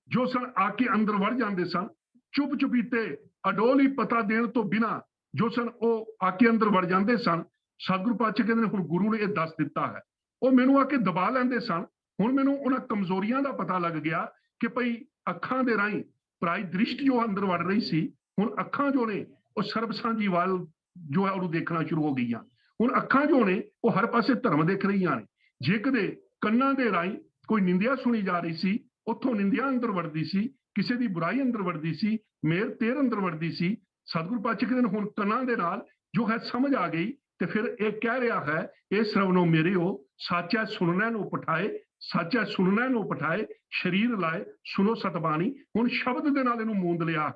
ਜੋ ਸਨ ਆ ਕੇ ਅੰਦਰ ਵੜ ਜਾਂਦੇ ਸਨ, ਚੁੱਪ ਚੁਪੀਤੇ ਅਡੋਲ ਹੀ ਪਤਾ ਦੇਣ ਤੋਂ ਬਿਨਾਂ ਜੋ ਸਨ ਉਹ ਆ ਕੇ ਅੰਦਰ ਵੜ ਜਾਂਦੇ ਸਨ। ਸਤਿਗੁਰੂ ਪਾਤਸ਼ਾਹ ਕਹਿੰਦੇ ਨੇ ਹੁਣ ਗੁਰੂ ਨੇ ਇਹ ਦੱਸ ਦਿੱਤਾ ਹੈ। ਉਹ ਮੈਨੂੰ ਆ ਕੇ ਦਬਾ ਲੈਂਦੇ ਸਨ, ਹੁਣ ਮੈਨੂੰ ਉਹਨਾਂ ਕਮਜ਼ੋਰੀਆਂ ਦਾ ਪਤਾ ਲੱਗ ਗਿਆ ਕਿ ਭਈ ਅੱਖਾਂ ਦੇ ਰਾਹੀਂ ਪਰਾਈ ਦ੍ਰਿਸ਼ਟੀ ਜੋ ਅੰਦਰ ਵੜ ਰਹੀ ਸੀ, ਹੁਣ ਅੱਖਾਂ ਜੋ ਨੇ ਉਹ ਸਰਬ ਸਾਂਝੀ ਵੱਲ ਜੋ ਹੈ ਉਹਨੂੰ ਦੇਖਣਾ ਸ਼ੁਰੂ ਹੋ ਗਈਆਂ। ਹੁਣ ਅੱਖਾਂ ਜੋ ਨੇ ਉਹ ਹਰ ਪਾਸੇ ਧਰਮ ਦੇਖ ਰਹੀਆਂ ਨੇ। ਜੇ ਕਦੇ ਕੰਨਾਂ ਦੇ ਰਾਹੀਂ ਕੋਈ ਨਿੰਦਿਆ ਸੁਣੀ ਜਾ ਰਹੀ ਸੀ, ਉੱਥੋਂ ਨਿੰਦਿਆ ਅੰਦਰ ਵੜਦੀ ਸੀ, ਕਿਸੇ ਦੀ ਬੁਰਾਈ ਅੰਦਰ ਵੜਦੀ ਸੀ, ਮੇਰ ਤੇਰ ਅੰਦਰ ਵੜਦੀ ਸੀ। ਸਤਿਗੁਰੂ ਪਾਤਸ਼ਾਹ ਕਹਿੰਦੇ ਨੇ ਹੁਣ ਕੰਨਾਂ ਦੇ ਨਾਲ ਜੋ ਹੈ ਸਮਝ ਆ ਗਈ ਤੇ ਫਿਰ ਇਹ ਕਹਿ ਰਿਹਾ ਹੈ, ਇਹ ਸਰਵਨੋ ਮੇਰਿਓ ਸਾਚਾ ਸੁਣਨਾ ਨੂੰ ਪਠਾਏ, ਸਾਚਾ ਸੁਣਨਾ ਨੂੰ ਪਠਾਏ, ਸ਼ਰੀਰ ਲਾਏ ਸੁਣੋ ਸਤਬਾਣੀ। ਹੁਣ ਸ਼ਬਦ ਦੇ ਨਾਲ ਇਹਨੂੰ ਮੂੰਦ ਲਿਆ,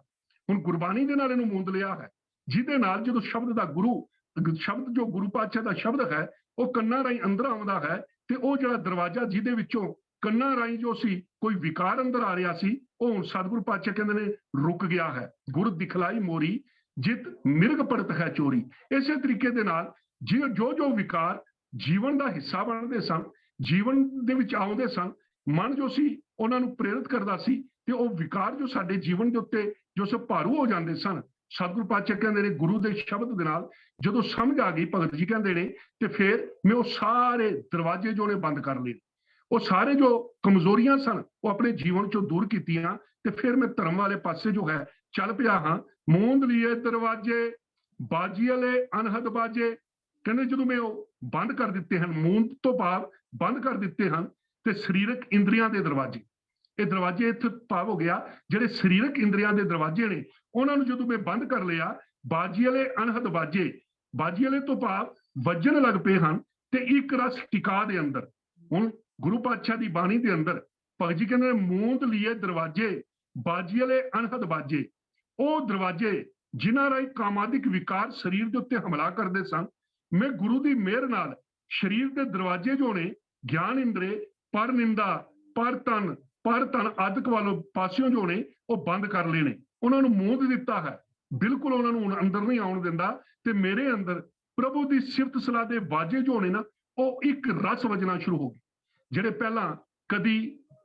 ਹੁਣ ਗੁਰਬਾਣੀ ਦੇ ਨਾਲ ਇਹਨੂੰ ਮੂੰਦ ਲਿਆ ਹੈ, ਜਿਹਦੇ ਨਾਲ ਜਦੋਂ ਸ਼ਬਦ ਦਾ ਸ਼ਬਦ ਜੋ ਗੁਰੂ ਪਾਤਸ਼ਾਹ ਦਾ ਸ਼ਬਦ ਹੈ ਉਹ ਕੰਨਾਂ ਰਾਹੀਂ ਅੰਦਰ ਆਉਂਦਾ ਹੈ ਤੇ ਉਹ ਜਿਹੜਾ ਦਰਵਾਜ਼ਾ ਜਿਹਦੇ ਵਿੱਚੋਂ ਕੰਨਾਂ ਰਾਹੀਂ ਜੋ ਸੀ ਕੋਈ ਵਿਕਾਰ ਅੰਦਰ ਆ ਰਿਹਾ ਸੀ, ਉਹ ਹੁਣ ਸਤਿਗੁਰੂ ਪਾਤਸ਼ਾਹ ਕਹਿੰਦੇ ਨੇ ਰੁਕ ਗਿਆ ਹੈ। ਗੁਰ ਦਿਖਲਾਈ ਮੋਰੀ ਜਿਤ ਮਿਰਗ ਪੜਤ ਹੈ ਚੋਰੀ। ਇਸੇ ਤਰੀਕੇ ਦੇ ਨਾਲ ਜੋ ਵਿਕਾਰ ਜੀਵਨ ਦਾ ਹਿੱਸਾ ਬਣਦੇ ਸਨ, ਜੀਵਨ ਦੇ ਵਿੱਚ ਆਉਂਦੇ ਸਨ, ਮਨ ਜੋ ਸੀ ਉਹਨਾਂ ਨੂੰ ਪ੍ਰੇਰਿਤ ਕਰਦਾ ਸੀ ਤੇ ਉਹ ਵਿਕਾਰ ਜੋ ਸਾਡੇ ਜੀਵਨ ਦੇ ਉੱਤੇ ਜੋ ਸਭ ਭਾਰੂ ਹੋ ਜਾਂਦੇ ਸਨ, ਸਤਿਗੁਰੂ ਪਾਤਸ਼ਾਹ ਕਹਿੰਦੇ ਨੇ ਗੁਰੂ ਦੇ ਸ਼ਬਦ ਦੇ ਨਾਲ ਜਦੋਂ ਸਮਝ ਆ ਗਈ, ਭਗਤ ਜੀ ਕਹਿੰਦੇ ਨੇ, ਤੇ ਫਿਰ ਮੈਂ ਉਹ ਸਾਰੇ ਦਰਵਾਜ਼ੇ ਜੋ ਨੇ ਬੰਦ ਕਰ ਲਏ। ਉਹ ਸਾਰੇ ਜੋ ਕਮਜ਼ੋਰੀਆਂ ਸਨ ਉਹ ਆਪਣੇ ਜੀਵਨ ਚੋਂ ਦੂਰ ਕੀਤੀਆਂ ਤੇ ਫਿਰ ਮੈਂ ਧਰਮ ਵਾਲੇ ਪਾਸੇ ਜੋ ਹੈ ਚੱਲ ਪਿਆ ਹਾਂ। ਮੂੰਦ ਲਈਏ ਦਰਵਾਜ਼ੇ ਬਾਜੀ ਵਾਲੇ ਅਨਹਦ ਬਾਜੇ। ਕਹਿੰਦੇ ਜਦੋਂ ਮੈਂ ਉਹ ਬੰਦ ਕਰ ਦਿੱਤੇ ਹਨ, ਮੂੰਦ ਤੋਂ ਬਾਅਦ ਬੰਦ ਕਰ ਦਿੱਤੇ ਹਨ ਤੇ ਸਰੀਰਕ ਇੰਦਰੀਆਂ ਦੇ ਦਰਵਾਜ਼ੇ, ਇਹ ਦਰਵਾਜ਼ੇ ਇੱਥੇ ਭਾਵ ਹੋ ਗਿਆ ਜਿਹੜੇ ਸਰੀਰਕ ਇੰਦਰੀਆਂ ਦੇ ਦਰਵਾਜ਼ੇ ਨੇ ਉਹਨਾਂ ਨੂੰ ਜਦੋਂ ਮੈਂ ਬੰਦ ਕਰ ਲਿਆ, ਬਾਜੀ ਵਾਲੇ ਅਨਹਦ ਬਾਜੇ, ਬਾਜੀ ਵਾਲੇ ਤੋਂ ਭਾਵ ਵੱਜਣ ਲੱਗ ਪਏ ਹਨ ਤੇ ਇੱਕ ਰਸ ਟਿਕਾ ਦੇ ਅੰਦਰ। ਹੁਣ ਗੁਰੂ ਪਾਤਸ਼ਾਹ ਦੀ ਬਾਣੀ ਦੇ ਅੰਦਰ ਭਗਤ ਜੀ ਕਹਿੰਦੇ ਮੂੰਦ ਲਈਏ ਦਰਵਾਜ਼ੇ ਬਾਜੀ ਵਾਲੇ ਅਨਹਦ ਬਾਜੇ। ਉਹ ਦਰਵਾਜ਼ੇ ਜਿਨ੍ਹਾਂ ਰਾਹੀਂ ਕਾਮਾਦਿਕ ਵਿਕਾਰ ਸਰੀਰ ਦੇ ਉੱਤੇ ਹਮਲਾ ਕਰਦੇ ਸਨ, ਮੈਂ ਗੁਰੂ ਦੀ ਮਿਹਰ ਨਾਲ ਸਰੀਰ ਦੇ ਦਰਵਾਜ਼ੇ ਜੋ ਨੇ ਗਿਆਨ ਇੰਦਰੇ, ਪਰ ਨਿੰਦਾ, ਪਰ ਤਨ ਆਦਿਕ ਵਾਲੋਂ ਪਾਸਿਓਂ ਜੋ ਨੇ ਉਹ ਬੰਦ ਕਰ ਲਏ ਨੇ, ਉਹਨਾਂ ਨੂੰ ਮੂੰਦ ਦਿੱਤਾ ਹੈ, ਬਿਲਕੁਲ ਉਹਨਾਂ ਨੂੰ ਹੁਣ ਅੰਦਰ ਨਹੀਂ ਆਉਣ ਦਿੰਦਾ। ਤੇ ਮੇਰੇ ਅੰਦਰ ਪ੍ਰਭੂ ਦੀ ਸਿਫਤ ਸਲਾਹ ਦੇ ਵਾਜੇ ਜੋ ਨੇ ਨਾ ਉਹ ਇੱਕ ਰਸ ਵਜਣਾ ਸ਼ੁਰੂ ਹੋ ਗਏ। ਜਿਹੜੇ ਪਹਿਲਾਂ ਕਦੀ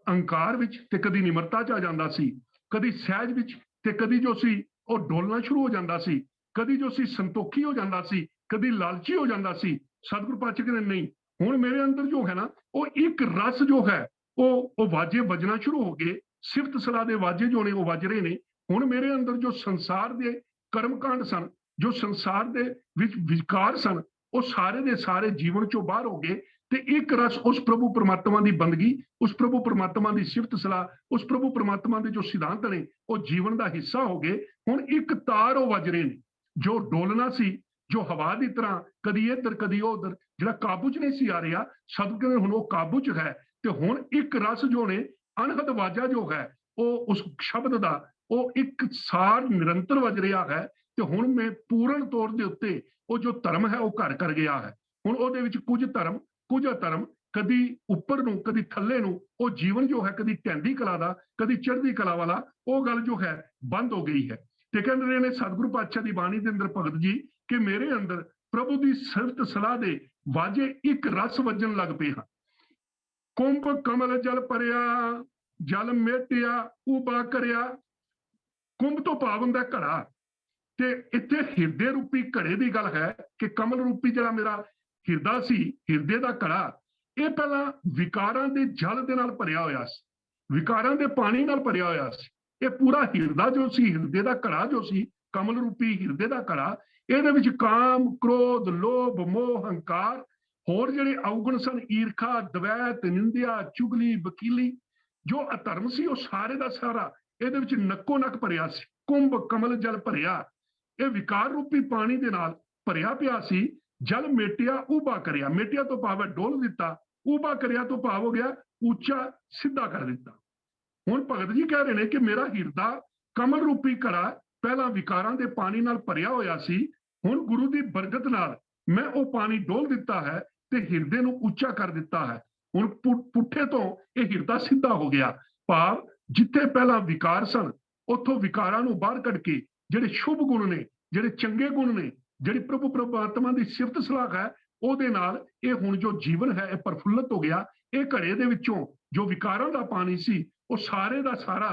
ਅਹੰਕਾਰ ਵਿੱਚ ਤੇ ਕਦੀ ਨਿਮਰਤਾ ਚ ਆ ਜਾਂਦਾ ਸੀ, ਕਦੀ ਸਹਿਜ ਵਿੱਚ ਤੇ ਕਦੀ ਜੋ ਸੀ ਉਹ ਡੋਲਣਾ ਸ਼ੁਰੂ ਹੋ ਜਾਂਦਾ ਸੀ, ਕਦੀ ਜੋ ਸੀ ਸੰਤੋਖੀ ਹੋ ਜਾਂਦਾ ਸੀ, ਕਦੀ ਲਾਲਚੀ ਹੋ ਜਾਂਦਾ ਸੀ। ਸਤਿਗੁਰੂ ਪਾਤਸ਼ਾਹ ਕਹਿੰਦੇ ਨਹੀਂ, ਹੁਣ ਮੇਰੇ ਅੰਦਰ ਜੋ ਹੈ ਨਾ ਉਹ ਇੱਕ ਰਸ ਜੋ ਹੈ ਉਹ ਵਾਜੇ ਵੱਜਣਾ ਸ਼ੁਰੂ ਹੋ ਗਏ। ਸਿਫਤ ਸਲਾਹ ਦੇ ਵਾਜੇ ਜੋ ਨੇ ਉਹ ਵੱਜ ਰਹੇ ਨੇ। ਹੁਣ ਮੇਰੇ ਅੰਦਰ ਜੋ ਸੰਸਾਰ ਦੇ ਕਰਮਕਾਂਡ ਸਨ, ਜੋ ਸੰਸਾਰ ਦੇ ਵਿੱਚ ਵਿਕਾਰ ਸਨ, ਉਹ ਸਾਰੇ ਦੇ ਸਾਰੇ ਜੀਵਨ ਚੋਂ ਬਾਹਰ ਹੋ ਗਏ ਤੇ ਇੱਕ ਰਸ ਉਸ ਪ੍ਰਭੂ ਪਰਮਾਤਮਾ ਦੀ ਬੰਦਗੀ, ਉਸ ਪ੍ਰਭੂ ਪਰਮਾਤਮਾ ਦੀ ਸਿਫਤ ਸਲਾਹ, ਉਸ ਪ੍ਰਭੂ ਪਰਮਾਤਮਾ ਦੇ ਜੋ ਸਿਧਾਂਤ ਨੇ ਉਹ ਜੀਵਨ ਦਾ ਹਿੱਸਾ ਹੋ ਗਏ। ਹੁਣ ਇੱਕ ਤਾਰ ਉਹ ਵੱਜ ਰਹੇ ਨੇ, ਜੋ ਡੋਲਣਾ ਸੀ, ਜੋ ਹਵਾ ਦੀ ਤਰ੍ਹਾਂ ਕਦੀ ਇੱਧਰ ਕਦੀ ਉਧਰ, ਜਿਹੜਾ ਕਾਬੂ 'ਚ ਨਹੀਂ ਸੀ ਆ ਰਿਹਾ, ਸਤਿਗੁਰੂ ਕਹਿੰਦੇ ਹੁਣ ਉਹ ਕਾਬੂ 'ਚ ਹੈ ਤੇ ਹੁਣ ਇੱਕ ਰਸ ਜੋ ਨੇ ਅਣਹਦ ਵਾਜਾ ਜੋ ਹੈ ਉਹ ਉਸ ਸ਼ਬਦ ਦਾ ਉਹ ਇੱਕ ਸਾਰ ਨਿਰੰਤਰ ਵੱਜ ਰਿਹਾ ਹੈ ਤੇ ਹੁਣ ਮੈਂ ਪੂਰਨ ਤੌਰ ਦੇ ਉੱਤੇ ਉਹ ਜੋ ਧਰਮ ਹੈ ਉਹ ਘਰ ਕਰ ਗਿਆ ਹੈ। ਹੁਣ ਉਹਦੇ ਵਿੱਚ ਕੁਝ ਅਧਰਮ ਕਦੀ ਉੱਪਰ ਨੂੰ ਕਦੀ ਥੱਲੇ ਨੂੰ ਉਹ ਜੀਵਨ ਜੋ ਹੈ ਕਦੀ ਢਹਿੰਦੀ ਕਲਾ ਦਾ ਕਦੀ ਚੜ੍ਹਦੀ ਕਲਾ ਵਾਲਾ ਉਹ ਗੱਲ ਜੋ ਹੈ ਬੰਦ ਹੋ ਗਈ ਹੈ। ਤੇ ਕਹਿੰਦੇ ਰਹੇ ਨੇ ਸਤਿਗੁਰੂ ਪਾਤਸ਼ਾਹ ਦੀ ਬਾਣੀ ਦੇ ਅੰਦਰ ਭਗਤ ਜੀ ਕਿ ਮੇਰੇ ਅੰਦਰ ਪ੍ਰਭੂ ਦੀ ਸਿਫਤ ਸਲਾਹ ਦੇ ਵਾਜੇ ਇੱਕ ਰਸ ਵੱਜਣ ਲੱਗ ਪਏ ਹਨ। ਕੁੰਭ ਕਮਲ ਜਲ ਭਰਿਆ ਜਲ ਮੇਟਿਆ ਉਬਾ ਕਰਿਆ। ਕੁੰਭ ਤੋਂ ਭਾਵ ਹੁੰਦਾ ਘੜਾ ਤੇ ਇੱਥੇ ਹਿਰਦੇ ਰੂਪੀ ਘੜੇ ਦੀ ਗੱਲ ਹੈ ਕਿ ਕਮਲ ਰੂਪੀ ਜਿਹੜਾ ਮੇਰਾ ਹਿਰਦਾ ਸੀ, ਹਿਰਦੇ ਦਾ ਘੜਾ, ਇਹ ਪਹਿਲਾਂ ਵਿਕਾਰਾਂ ਦੇ ਜਲ ਦੇ ਨਾਲ ਭਰਿਆ ਹੋਇਆ ਸੀ, ਵਿਕਾਰਾਂ ਦੇ ਪਾਣੀ ਨਾਲ ਭਰਿਆ ਹੋਇਆ ਸੀ। ਇਹ ਪੂਰਾ ਹਿਰਦਾ ਜੋ ਸੀ, ਹਿਰਦੇ ਦਾ ਘੜਾ ਜੋ ਸੀ, ਕਮਲ ਰੂਪੀ ਹਿਰਦੇ ਦਾ ਘੜਾ, ਇਹਦੇ ਵਿੱਚ ਕਾਮ, ਕ੍ਰੋਧ, ਲੋਭ, ਮੋਹ, ਹੰਕਾਰ, ਹੋਰ ਜਿਹੜੇ ਔਗਣ ਸਨ, ਈਰਖਾ, ਦਵੈਤ, ਨਿੰਦਿਆ, ਚੁਗਲੀ, ਵਕੀਲੀ, ਜੋ ਅਧਰਮ ਸੀ ਉਹ ਸਾਰੇ ਦਾ ਸਾਰਾ ਇਹਦੇ ਵਿੱਚ ਨੱਕੋ ਨੱਕ ਭਰਿਆ ਸੀ। ਕੁੰਭ ਕਮਲ ਜਲ ਭਰਿਆ, ਇਹ ਵਿਕਾਰ ਰੂਪੀ ਪਾਣੀ ਦੇ ਨਾਲ ਭਰਿਆ ਪਿਆ ਸੀ। ਜਲ ਮੇਟਿਆ ਉਬਾ ਕਰਿਆ, ਮੇਟਿਆ ਤੋਂ ਭਾਵ ਹੈ ਡੋਲ ਦਿੱਤਾ, ਉਬਾ ਕਰਿਆ ਤੋਂ ਭਾਵ ਹੋ ਗਿਆ ਉੱਚਾ ਸਿੱਧਾ ਕਰ ਦਿੱਤਾ। ਹੁਣ ਭਗਤ ਜੀ ਕਹਿ ਰਹੇ ਨੇ ਕਿ ਮੇਰਾ ਹਿਰਦਾ ਕਮਲ ਰੂਪੀ ਘੜਾ ਪਹਿਲਾਂ ਵਿਕਾਰਾਂ ਦੇ ਪਾਣੀ ਨਾਲ ਭਰਿਆ ਹੋਇਆ ਸੀ, ਹੁਣ ਗੁਰੂ ਦੀ ਬਰਕਤ ਨਾਲ ਮੈਂ ਉਹ ਪਾਣੀ ਡੋਲ ਦਿੱਤਾ ਹੈ ਤੇ ਹਿਰਦੇ ਨੂੰ ਉੱਚਾ ਕਰ ਦਿੱਤਾ ਹੈ। ਹੁਣ ਪੁੱਠੇ ਤੋਂ ਇਹ ਹਿਰਦਾ ਸਿੱਧਾ ਹੋ ਗਿਆ, ਭਾਵ ਜਿੱਥੇ ਪਹਿਲਾਂ ਵਿਕਾਰ ਸਨ ਉੱਥੋਂ ਵਿਕਾਰਾਂ ਨੂੰ ਬਾਹਰ ਕੱਢ ਕੇ ਜਿਹੜੇ ਸ਼ੁਭ ਗੁਣ ਨੇ, ਜਿਹੜੇ ਚੰਗੇ ਗੁਣ ਨੇ, ਜਿਹੜੀ ਪ੍ਰਭੂ ਪਰਮਾਤਮਾ ਦੀ ਸਿਫਤ ਸਲਾਹ ਹੈ ਉਹਦੇ ਨਾਲ ਇਹ ਹੁਣ ਜੋ ਜੀਵਨ ਹੈ ਇਹ ਪ੍ਰਫੁੱਲਤ ਹੋ ਗਿਆ। ਇਹ ਘੜੇ ਦੇ ਵਿੱਚੋਂ ਜੋ ਵਿਕਾਰਾਂ ਦਾ ਪਾਣੀ ਸੀ ਉਹ ਸਾਰੇ ਦਾ ਸਾਰਾ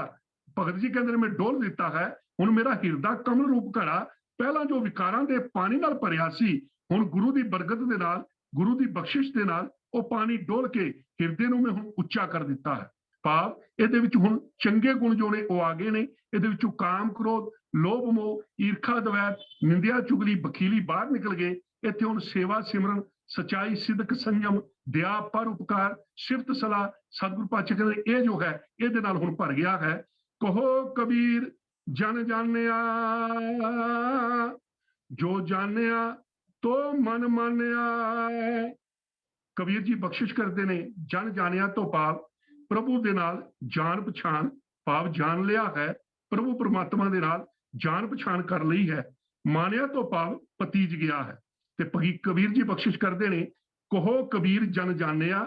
ਭਗਤ ਜੀ ਕਹਿੰਦੇ ਨੇ ਮੈਂ ਡੋਲ ਦਿੱਤਾ ਹੈ। ਹੁਣ ਮੇਰਾ ਹਿਰਦਾ ਕਮਲ ਰੂਪ ਘੜਾ ਪਹਿਲਾਂ ਜੋ ਵਿਕਾਰਾਂ ਦੇ ਪਾਣੀ ਨਾਲ ਭਰਿਆ ਸੀ, ਹੁਣ ਗੁਰੂ ਦੀ ਬਰਕਤ ਦੇ ਨਾਲ, ਗੁਰੂ ਦੀ ਬਖਸ਼ਿਸ਼ ਦੇ ਨਾਲ ਉਹ ਪਾਣੀ ਡੋਲ ਕੇ ਹਿਰਦੇ ਨੂੰ ਮੈਂ ਹੁਣ ਉੱਚਾ ਕਰ ਦਿੱਤਾ ਹੈ। ਭਾਵ ਇਹਦੇ ਵਿੱਚ ਹੁਣ ਚੰਗੇ ਗੁਣ ਜੋ ਨੇ ਉਹ ਆ ਗਏ ਨੇ। ਇਹਦੇ ਵਿੱਚੋਂ ਕਾਮ, ਕ੍ਰੋਧ, ਲੋਭ, ਮੋਹ, ਈਰਖਾ, ਦਵੈਤ, ਨਿੰਦਿਆ, ਚੁਗਲੀ, ਵਕੀਲੀ ਬਾਹਰ ਨਿਕਲ ਗਏ। ਇੱਥੇ ਹੁਣ ਸੇਵਾ, ਸਿਮਰਨ, ਸਚਾਈ, ਸਿਦਕ, ਸੰਜਮ, ਦਇਆ, ਪਰਉਪਕਾਰ, ਸਿਫਤ ਸਲਾਹ, ਸਤਿਗੁਰੂ ਪਾਤਸ਼ਾਹ ਕਹਿੰਦੇ ਇਹ ਜੋ ਹੈ ਇਹਦੇ ਨਾਲ ਹੁਣ ਭਰ ਗਿਆ ਹੈ। ਕਹੋ ਕਬੀਰ ਜਨ ਜਾਣਿਆ, ਜੋ ਜਾਣਿਆ ਤੋ ਮਨ ਮਾਨਿਆ। ਕਬੀਰ ਜੀ ਬਖਸ਼ਿਸ਼ ਕਰਦੇ ਨੇ, ਜਨ ਜਾਣਿਆ ਤੋਂ ਭਾਵ ਪ੍ਰਭੂ ਦੇ ਨਾਲ ਜਾਣ ਪਛਾਣ, ਭਾਵ ਜਾਣ ਲਿਆ ਹੈ, ਪ੍ਰਭੂ ਪਰਮਾਤਮਾ ਦੇ ਨਾਲ ਜਾਣ ਪਛਾਣ ਕਰ ਲਈ ਹੈ। ਮਾਨਿਆ ਤੋਂ ਭਾਵ ਪਤੀਜ ਗਿਆ ਹੈ। ਤੇ ਕਬੀਰ ਜੀ ਬਖਸ਼ਿਸ਼ ਕਰਦੇ ਨੇ, ਕਹੋ ਕਬੀਰ ਜਨ ਜਾਣਿਆ,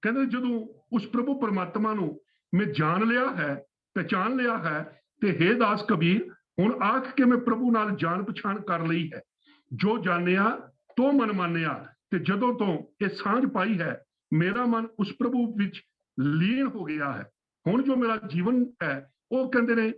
ਕਹਿੰਦੇ ਜਦੋਂ ਉਸ ਪ੍ਰਭੂ ਪਰਮਾਤਮਾ ਨੂੰ ਮੈਂ ਜਾਣ ਲਿਆ ਹੈ, ਪਹਿਚਾਨ ਲਿਆ ਹੈ, ਤੇ ਹੇ ਦਾਸ ਕਬੀਰ ਹੁਣ ਆਖ ਕੇ ਮੈਂ ਪ੍ਰਭੂ ਨਾਲ ਜਾਣ ਪਛਾਣ ਕਰ ਲਈ ਹੈ। ਜੋ ਜਾਣਿਆ ਤੋ ਮਨ ਮਾਨਿਆ, ਤੇ ਜਦੋਂ ਤੋਂ ਇਹ ਸਾਂਝ ਪਾਈ ਹੈ ਮੇਰਾ ਮਨ ਉਸ ਪ੍ਰਭੂ ਵਿੱਚ ਲੀਨ ਹੋ ਗਿਆ ਹੈ। ਹੁਣ ਜੋ ਮੇਰਾ ਜੀਵਨ ਹੈ ਉਹ ਕਹਿੰਦੇ ਨੇ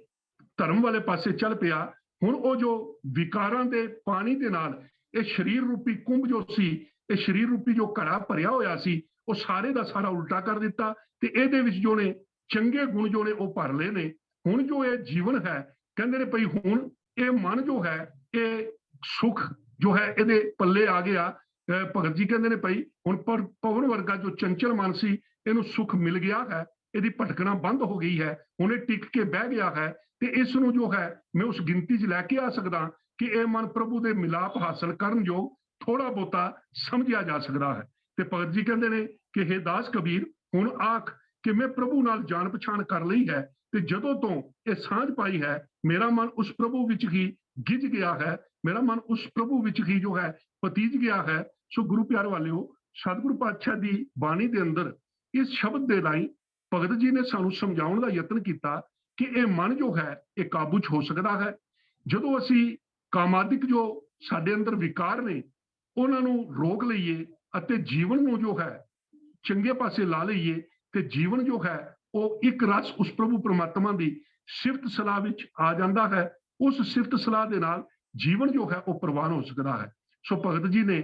ਧਰਮ ਵਾਲੇ ਪਾਸੇ ਚੱਲ ਪਿਆ। ਹੁਣ ਉਹ ਜੋ ਵਿਕਾਰਾਂ ਦੇ ਪਾਣੀ ਦੇ ਨਾਲ ਇਹ ਸਰੀਰ ਰੂਪੀ ਕੁੰਭ ਜੋ ਸੀ, ਇਹ ਸਰੀਰ ਰੂਪੀ ਜੋ ਘੜਾ ਭਰਿਆ ਹੋਇਆ ਸੀ, ਉਹ ਸਾਰੇ ਦਾ ਸਾਰਾ ਉਲਟਾ ਕਰ ਦਿੱਤਾ ਤੇ ਇਹਦੇ ਵਿੱਚ ਜੋ ਨੇ ਚੰਗੇ ਗੁਣ ਜੋ ਨੇ ਉਹ ਭਰ ਲਏ ਨੇ। ਹੁਣ ਜੋ ਇਹ ਜੀਵਨ ਹੈ ਕਹਿੰਦੇ ਨੇ ਭਈ ਹੁਣ ਇਹ ਮਨ ਜੋ ਹੈ ਇਹ ਸੁਖ ਜੋ ਹੈ ਇਹਦੇ ਪੱਲੇ ਆ ਗਿਆ। ਭਗਤ ਜੀ ਕਹਿੰਦੇ ਨੇ ਭਈ ਹੁਣ ਪਵਨ ਵਰਗਾ ਜੋ ਚੰਚਲ ਮਨ ਸੀ ਇਹਨੂੰ ਸੁਖ ਮਿਲ ਗਿਆ ਹੈ, ਇਹਦੀ ਭਟਕਣਾ ਬੰਦ ਹੋ ਗਈ ਹੈ, ਹੁਣ ਇਹ ਟਿਕ ਕੇ ਬਹਿ ਗਿਆ ਹੈ ਤੇ ਇਸ ਨੂੰ ਜੋ ਹੈ ਮੈਂ ਉਸ ਗਿਣਤੀ 'ਚ ਲੈ ਕੇ ਆ ਸਕਦਾ ਕਿ ਇਹ ਮਨ ਪ੍ਰਭੂ ਦੇ ਮਿਲਾਪ ਹਾਸਲ ਕਰਨ ਯੋਗ ਥੋੜਾ ਬਹੁਤਾ ਸਮਝਿਆ ਜਾ ਸਕਦਾ ਹੈ। ਤੇ ਭਗਤ ਜੀ ਕਹਿੰਦੇ ਨੇ ਕਿ ਹੇ ਦਾਸ ਕਬੀਰ ਹੁਣ ਆਖ ਕਿ ਮੈਂ ਪ੍ਰਭੂ ਨਾਲ ਜਾਣ ਪਛਾਣ ਕਰ ਲਈ ਹੈ ਤੇ ਜਦੋਂ ਤੋਂ ਇਹ ਸਾਂਝ ਪਾਈ ਹੈ ਮੇਰਾ ਮਨ ਉਸ ਪ੍ਰਭੂ ਵਿੱਚ ਹੀ ਗਿੱਝ ਗਿਆ ਹੈ, ਮੇਰਾ ਮਨ ਉਸ ਪ੍ਰਭੂ ਵਿੱਚ ਹੀ ਜੋ ਹੈ ਪਤੀਜ ਗਿਆ ਹੈ। ਸੋ ਗੁਰੂ ਪਿਆਰ ਵਾਲਿਓ, ਸਤਿਗੁਰੂ ਪਾਤਸ਼ਾਹ ਦੀ ਬਾਣੀ ਦੇ ਅੰਦਰ ਇਸ ਸ਼ਬਦ ਦੇ ਰਾਹੀਂ ਭਗਤ ਜੀ ਨੇ ਸਾਨੂੰ ਸਮਝਾਉਣ ਦਾ ਯਤਨ ਕੀਤਾ ਕਿ ਇਹ ਮਨ ਜੋ ਹੈ ਇਹ ਕਾਬੂ 'ਚ ਹੋ ਸਕਦਾ ਹੈ ਜਦੋਂ ਅਸੀਂ ਕਾਮਾਦਿਕ ਜੋ ਸਾਡੇ ਅੰਦਰ ਵਿਕਾਰ ਨੇ ਉਹਨਾਂ ਨੂੰ ਰੋਕ ਲਈਏ ਅਤੇ ਜੀਵਨ ਨੂੰ ਜੋ ਹੈ ਚੰਗੇ ਪਾਸੇ ਲਾ ਲਈਏ ਤੇ ਜੀਵਨ ਜੋ ਹੈ ਉਹ ਇੱਕ ਰਸ ਉਸ ਪ੍ਰਭੂ ਪਰਮਾਤਮਾ ਦੀ ਸਿਫਤ ਸਲਾਹ ਵਿੱਚ ਆ ਜਾਂਦਾ ਹੈ। ਉਸ ਸਿਫਤ ਸਲਾਹ ਦੇ ਨਾਲ ਜੀਵਨ ਜੋ ਹੈ ਉਹ ਪ੍ਰਵਾਨ ਹੋ ਸਕਦਾ ਹੈ। ਸੋ ਭਗਤ ਜੀ ਨੇ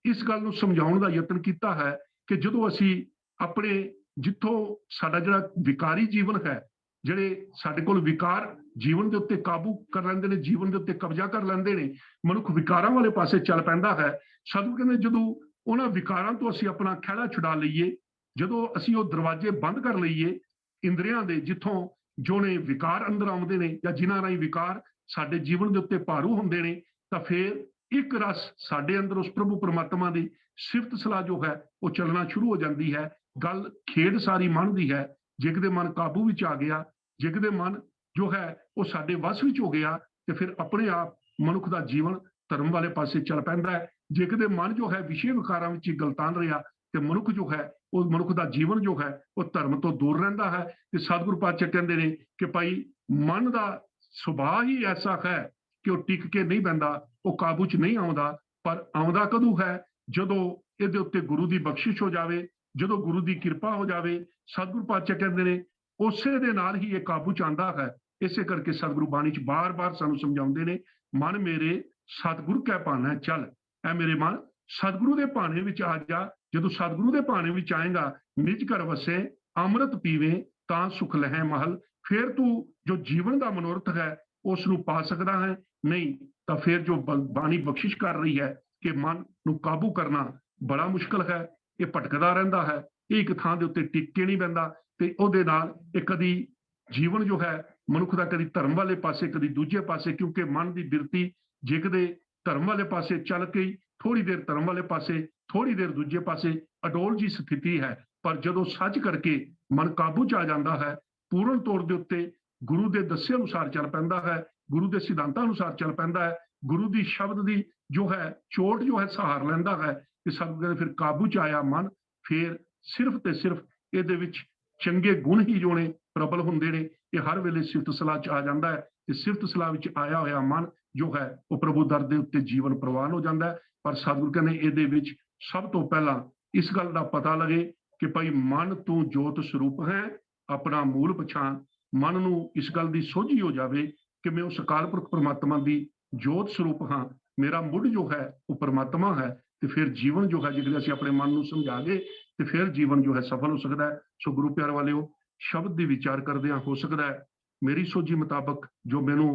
ਇਸ ਗੱਲ ਨੂੰ ਸਮਝਾਉਣ ਦਾ ਯਤਨ ਕੀਤਾ ਹੈ ਕਿ ਜਦੋਂ ਅਸੀਂ ਆਪਣੇ ਜਿੱਥੋਂ ਸਾਡਾ ਜਿਹੜਾ ਵਿਕਾਰੀ ਜੀਵਨ ਹੈ, ਜਿਹੜੇ ਸਾਡੇ ਕੋਲ ਵਿਕਾਰ ਜੀਵਨ ਦੇ ਉੱਤੇ ਕਾਬੂ ਕਰ ਲੈਂਦੇ ਨੇ, ਜੀਵਨ ਦੇ ਉੱਤੇ ਕਬਜ਼ਾ ਕਰ ਲੈਂਦੇ ਨੇ, ਮਨੁੱਖ ਵਿਕਾਰਾਂ ਵਾਲੇ ਪਾਸੇ ਚੱਲ ਪੈਂਦਾ ਹੈ। ਸਤਿਗੁਰੂ ਕਹਿੰਦੇ ਜਦੋਂ ਉਹਨਾਂ ਵਿਕਾਰਾਂ ਤੋਂ ਅਸੀਂ ਆਪਣਾ ਖਹਿੜਾ ਛੁਡਾ ਲਈਏ, ਜਦੋਂ ਅਸੀਂ ਉਹ ਦਰਵਾਜ਼ੇ ਬੰਦ ਕਰ ਲਈਏ ਇੰਦਰੀਆਂ ਦੇ, ਜਿੱਥੋਂ ਜੋ ਨੇ ਵਿਕਾਰ ਅੰਦਰ ਆਉਂਦੇ ਨੇ ਜਾਂ ਜਿਨ੍ਹਾਂ ਰਾਹੀਂ ਵਿਕਾਰ ਸਾਡੇ ਜੀਵਨ ਦੇ ਉੱਤੇ ਭਾਰੂ ਹੁੰਦੇ ਨੇ, ਤਾਂ ਫਿਰ ਇੱਕ ਰਸ ਸਾਡੇ ਅੰਦਰ ਉਸ ਪ੍ਰਭੂ ਪਰਮਾਤਮਾ ਦੀ ਸਿਫਤ ਸਲਾਹ ਜੋ ਹੈ ਉਹ ਚੱਲਣਾ ਸ਼ੁਰੂ ਹੋ ਜਾਂਦੀ ਹੈ। ਗੱਲ ਖੇਡ ਸਾਰੀ ਮਨ ਦੀ ਹੈ। ਜੇ ਕਿਤੇ ਮਨ ਕਾਬੂ ਵਿੱਚ ਆ ਗਿਆ, ਜੇ ਕਿਤੇ ਮਨ ਜੋ ਹੈ ਉਹ ਸਾਡੇ ਵੱਸ ਵਿੱਚ ਹੋ ਗਿਆ, ਤੇ ਫਿਰ ਆਪਣੇ ਆਪ ਮਨੁੱਖ ਦਾ ਜੀਵਨ ਧਰਮ ਵਾਲੇ ਪਾਸੇ ਚੱਲ ਪੈਂਦਾ ਹੈ। ਜੇ ਕਿਤੇ ਮਨ ਜੋ ਹੈ ਵਿਸ਼ੇ ਵਿਕਾਰਾਂ ਵਿੱਚ ਹੀ ਗਲਤਾਨ ਰਿਹਾ, ਤੇ ਮਨੁੱਖ ਜੋ ਹੈ ਉਹ ਮਨੁੱਖ ਦਾ ਜੀਵਨ ਜੋ ਹੈ ਉਹ ਧਰਮ ਤੋਂ ਦੂਰ ਰਹਿੰਦਾ ਹੈ। ਤੇ ਸਤਿਗੁਰੂ ਪਾਤਸ਼ਾਹ ਕਹਿੰਦੇ ਨੇ ਕਿ ਭਾਈ ਮਨ ਦਾ ਸੁਭਾਅ ਹੀ ਐਸਾ ਹੈ ਕਿ ਉਹ ਟਿਕ ਕੇ ਨਹੀਂ ਬਹਿੰਦਾ, ਉਹ ਕਾਬੂ 'ਚ ਨਹੀਂ ਆਉਂਦਾ। ਪਰ ਆਉਂਦਾ ਕਦੋਂ ਹੈ? ਜਦੋਂ ਇਹਦੇ ਉੱਤੇ ਗੁਰੂ ਦੀ ਬਖਸ਼ਿਸ਼ ਹੋ ਜਾਵੇ, ਜਦੋਂ ਗੁਰੂ ਦੀ ਕਿਰਪਾ ਹੋ ਜਾਵੇ। ਸਤਿਗੁਰੂ ਪਾਤਸ਼ਾਹ ਕਹਿੰਦੇ ਨੇ ਉਸੇ ਦੇ ਨਾਲ ਹੀ ਇਹ ਕਾਬੂ 'ਚ ਆਉਂਦਾ ਹੈ। ਇਸੇ ਕਰਕੇ ਸਤਿਗੁਰੂ ਬਾਣੀ 'ਚ ਬਾਰ-ਬਾਰ ਸਾਨੂੰ ਸਮਝਾਉਂਦੇ ਨੇ, ਮਨ ਮੇਰੇ ਸਤਿਗੁਰ ਕੈ ਭਾਣਾ ਚੱਲ। ਐ ਮੇਰੇ ਮਨ ਸਤਿਗੁਰੂ ਦੇ ਭਾਣੇ ਵਿੱਚ ਆ ਜਾ। ਜਦੋਂ ਸਤਿਗੁਰੂ ਦੇ ਭਾਣੇ ਵਿੱਚ ਆਏਗਾ, ਨਿਜ ਘਰ ਵਸੇ ਅੰਮ੍ਰਿਤ ਪੀਵੇ ਤਾਂ ਸੁਖ ਲਹੈ ਮਹਲ। ਫਿਰ ਤੂੰ ਜੋ ਜੀਵਨ ਦਾ ਮਨੋਰਥ ਹੈ ਉਸ ਨੂੰ ਪਾ ਸਕਦਾ ਹੈ। ਨਹੀਂ ਤਾਂ ਫਿਰ ਜੋ ਬਾਣੀ ਬਖਸ਼ਿਸ਼ ਕਰ ਰਹੀ ਹੈ ਕਿ ਮਨ ਨੂੰ ਕਾਬੂ ਕਰਨਾ ਬੜਾ ਮੁਸ਼ਕਲ ਹੈ, ਇਹ ਭਟਕਦਾ ਰਹਿੰਦਾ ਹੈ, ਇਹ ਇੱਕ ਥਾਂ ਦੇ ਉੱਤੇ ਟਿਕ ਕੇ ਨਹੀਂ ਬਹਿੰਦਾ, ਤੇ ਉਹਦੇ ਨਾਲ ਇਹ ਕਦੀ ਜੀਵਨ ਜੋ ਹੈ ਮਨੁੱਖ ਦਾ ਕਦੀ ਧਰਮ ਵਾਲੇ ਪਾਸੇ, ਕਦੀ ਦੂਜੇ ਪਾਸੇ, ਕਿਉਂਕਿ ਮਨ ਦੀ ਬਿਰਤੀ ਜੇ ਕਦੇ ਧਰਮ ਵਾਲੇ ਪਾਸੇ ਚੱਲ ਕੇ ਥੋੜੀ ਦੇਰ ਧਰਮ ਵਾਲੇ ਪਾਸੇ, ਥੋੜੀ ਦੇਰ ਦੂਜੇ ਪਾਸੇ, ਅਡੋਲ ਜੀ ਸਥਿਤੀ ਹੈ। ਪਰ ਜਦੋਂ ਸੱਚ ਕਰਕੇ ਮਨ ਕਾਬੂ 'ਚ ਆ ਜਾਂਦਾ ਹੈ, ਪੂਰਨ ਤੌਰ ਦੇ ਉੱਤੇ ਗੁਰੂ ਦੇ ਦੱਸੇ ਅਨੁਸਾਰ ਚੱਲ ਪੈਂਦਾ ਹੈ, ਗੁਰੂ ਦੇ ਸਿਧਾਂਤਾਂ ਅਨੁਸਾਰ ਚੱਲ ਪੈਂਦਾ ਹੈ, ਗੁਰੂ ਦੀ ਸ਼ਬਦ ਦੀ ਜੋ ਹੈ ਚੋਟ ਜੋ ਹੈ ਸਹਾਰ ਲੈਂਦਾ ਹੈ, ਕਿ ਸਭ ਫਿਰ ਕਾਬੂ 'ਚ ਆਇਆ ਮਨ, ਫਿਰ ਸਿਰਫ ਤੇ ਸਿਰਫ ਇਹਦੇ ਵਿੱਚ ਚੰਗੇ ਗੁਣ ਹੀ ਜੋ ਨੇ ਪ੍ਰਬਲ ਹੁੰਦੇ ਨੇ। ਇਹ ਹਰ ਵੇਲੇ ਸਿਫਤ ਸਲਾਹ 'ਚ ਆ ਜਾਂਦਾ ਹੈ, ਤੇ ਸਿਫਤ ਸਲਾਹ ਵਿੱਚ ਆਇਆ ਹੋਇਆ ਮਨ ਜੋ ਹੈ ਉਹ ਪ੍ਰਭੂ ਦਰ ਦੇ ਉੱਤੇ ਜੀਵਨ ਪ੍ਰਵਾਨ ਹੋ ਜਾਂਦਾ ਹੈ। ਪਰ ਸਤਿਗੁਰੂ ਕਹਿੰਦੇ ਇਹਦੇ ਵਿੱਚ ਸਭ ਤੋਂ ਪਹਿਲਾਂ ਇਸ ਗੱਲ ਦਾ ਪਤਾ ਲੱਗੇ ਕਿ ਭਾਈ ਮਨ ਤੂੰ ਜੋਤ ਸਰੂਪ ਹੈ, ਆਪਣਾ ਮੂਲ ਪਛਾਣ। ਮਨ ਨੂੰ ਇਸ ਗੱਲ ਦੀ ਸੋਝੀ ਹੋ ਜਾਵੇ ਕਿ ਮੈਂ ਉਸ ਅਕਾਲ ਪੁਰਖ ਪਰਮਾਤਮਾ ਦੀ ਜੋਤ ਸਰੂਪ ਹਾਂ, ਮੇਰਾ ਮੁੱਢ ਜੋ ਹੈ ਉਹ ਪਰਮਾਤਮਾ ਹੈ। ਤੇ ਫਿਰ ਜੀਵਨ ਜੋ ਹੈ ਜੇ ਅਸੀਂ ਆਪਣੇ ਮਨ ਨੂੰ ਸਮਝਾ ਗਏ ਤੇ ਫਿਰ ਜੀਵਨ ਜੋ ਹੈ ਸਫਲ ਹੋ ਸਕਦਾ ਹੈ। ਸੋ ਗੁਰੂ ਪਿਆਰ ਵਾਲਿਓ, ਸ਼ਬਦ ਦੀ ਵਿਚਾਰ ਕਰਦਿਆਂ ਹੋ ਸਕਦਾ ਹੈ ਮੇਰੀ ਸੋਝੀ ਮੁਤਾਬਕ ਜੋ ਮੈਨੂੰ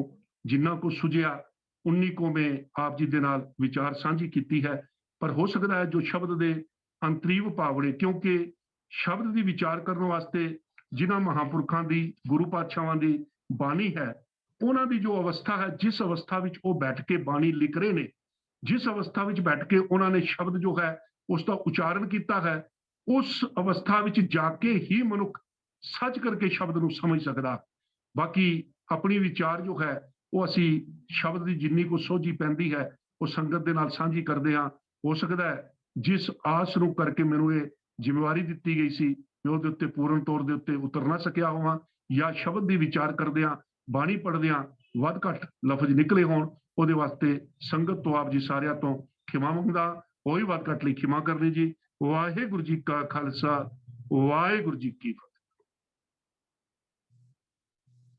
ਜਿੰਨਾ ਕੁ ਸੁਝਿਆ ਉਨੀ ਕੁ ਮੈਂ ਆਪ ਜੀ ਦੇ ਨਾਲ ਵਿਚਾਰ ਸਾਂਝੀ ਕੀਤੀ ਹੈ। ਪਰ ਹੋ ਸਕਦਾ ਹੈ ਜੋ ਸ਼ਬਦ ਦੇ ਅੰਤਰੀਵ ਭਾਵੜੇ, ਕਿਉਂਕਿ ਸ਼ਬਦ ਦੀ ਵਿਚਾਰ ਕਰਨ ਵਾਸਤੇ ਜਿਨ੍ਹਾਂ ਮਹਾਂਪੁਰਖਾਂ ਦੀ, ਗੁਰੂ ਪਾਤਸ਼ਾਹਾਂ ਦੀ ਬਾਣੀ ਹੈ, ਉਹਨਾਂ ਦੀ ਜੋ ਅਵਸਥਾ ਹੈ, ਜਿਸ ਅਵਸਥਾ ਵਿੱਚ ਉਹ ਬੈਠ ਕੇ ਬਾਣੀ ਲਿਖ ਰਹੇ ਨੇ, ਜਿਸ ਅਵਸਥਾ ਵਿੱਚ ਬੈਠ ਕੇ ਉਹਨਾਂ ਨੇ ਸ਼ਬਦ ਜੋ ਹੈ ਉਸ ਦਾ ਉਚਾਰਨ ਕੀਤਾ ਹੈ, ਉਸ ਅਵਸਥਾ ਵਿੱਚ ਜਾ ਕੇ ਹੀ ਮਨੁੱਖ ਸੱਚ ਕਰਕੇ ਸ਼ਬਦ ਨੂੰ ਸਮਝ ਸਕਦਾ। ਬਾਕੀ ਆਪਣੀ ਵਿਚਾਰ ਜੋ ਹੈ ਉਹ ਅਸੀਂ ਸ਼ਬਦ ਦੀ ਜਿੰਨੀ ਕੁ ਸੋਝੀ ਪੈਂਦੀ ਹੈ ਉਹ ਸੰਗਤ ਦੇ ਨਾਲ ਸਾਂਝੀ ਕਰਦੇ ਹਾਂ। ਹੋ ਸਕਦਾ ਹੈ ਜਿਸ ਆਸ ਨੂੰ ਕਰਕੇ ਮੈਨੂੰ ਇਹ ਜ਼ਿੰਮੇਵਾਰੀ ਦਿੱਤੀ ਗਈ ਸੀ ਮੈਂ ਉਹਦੇ ਉੱਤੇ ਪੂਰਨ ਤੌਰ ਦੇ ਉੱਤੇ ਉਤਰ ਨਾ ਸਕਿਆ ਹੋਵਾਂ, ਜਾਂ ਸ਼ਬਦ ਦੀ ਵਿਚਾਰ ਕਰਦਿਆਂ, ਬਾਣੀ ਪੜ੍ਹਦਿਆਂ ਵੱਧ ਘੱਟ ਲਫ਼ਜ਼ ਨਿਕਲੇ ਹੋਣ, ਉਹਦੇ ਵਾਸਤੇ ਸੰਗਤ ਤੋਂ ਆਪ ਜੀ ਸਾਰਿਆਂ ਤੋਂ ਖਿਮਾ ਮੰਗਦਾ। ਹੋਈ ਵੱਧ ਘੱਟ ਲਈ ਖਿਮਾ ਕਰਨੀ ਜੀ। ਵਾਹਿਗੁਰੂ ਜੀ ਕਾ ਖਾਲਸਾ, ਵਾਹਿਗੁਰੂ ਜੀ ਕੀ ਫਤਿਹ।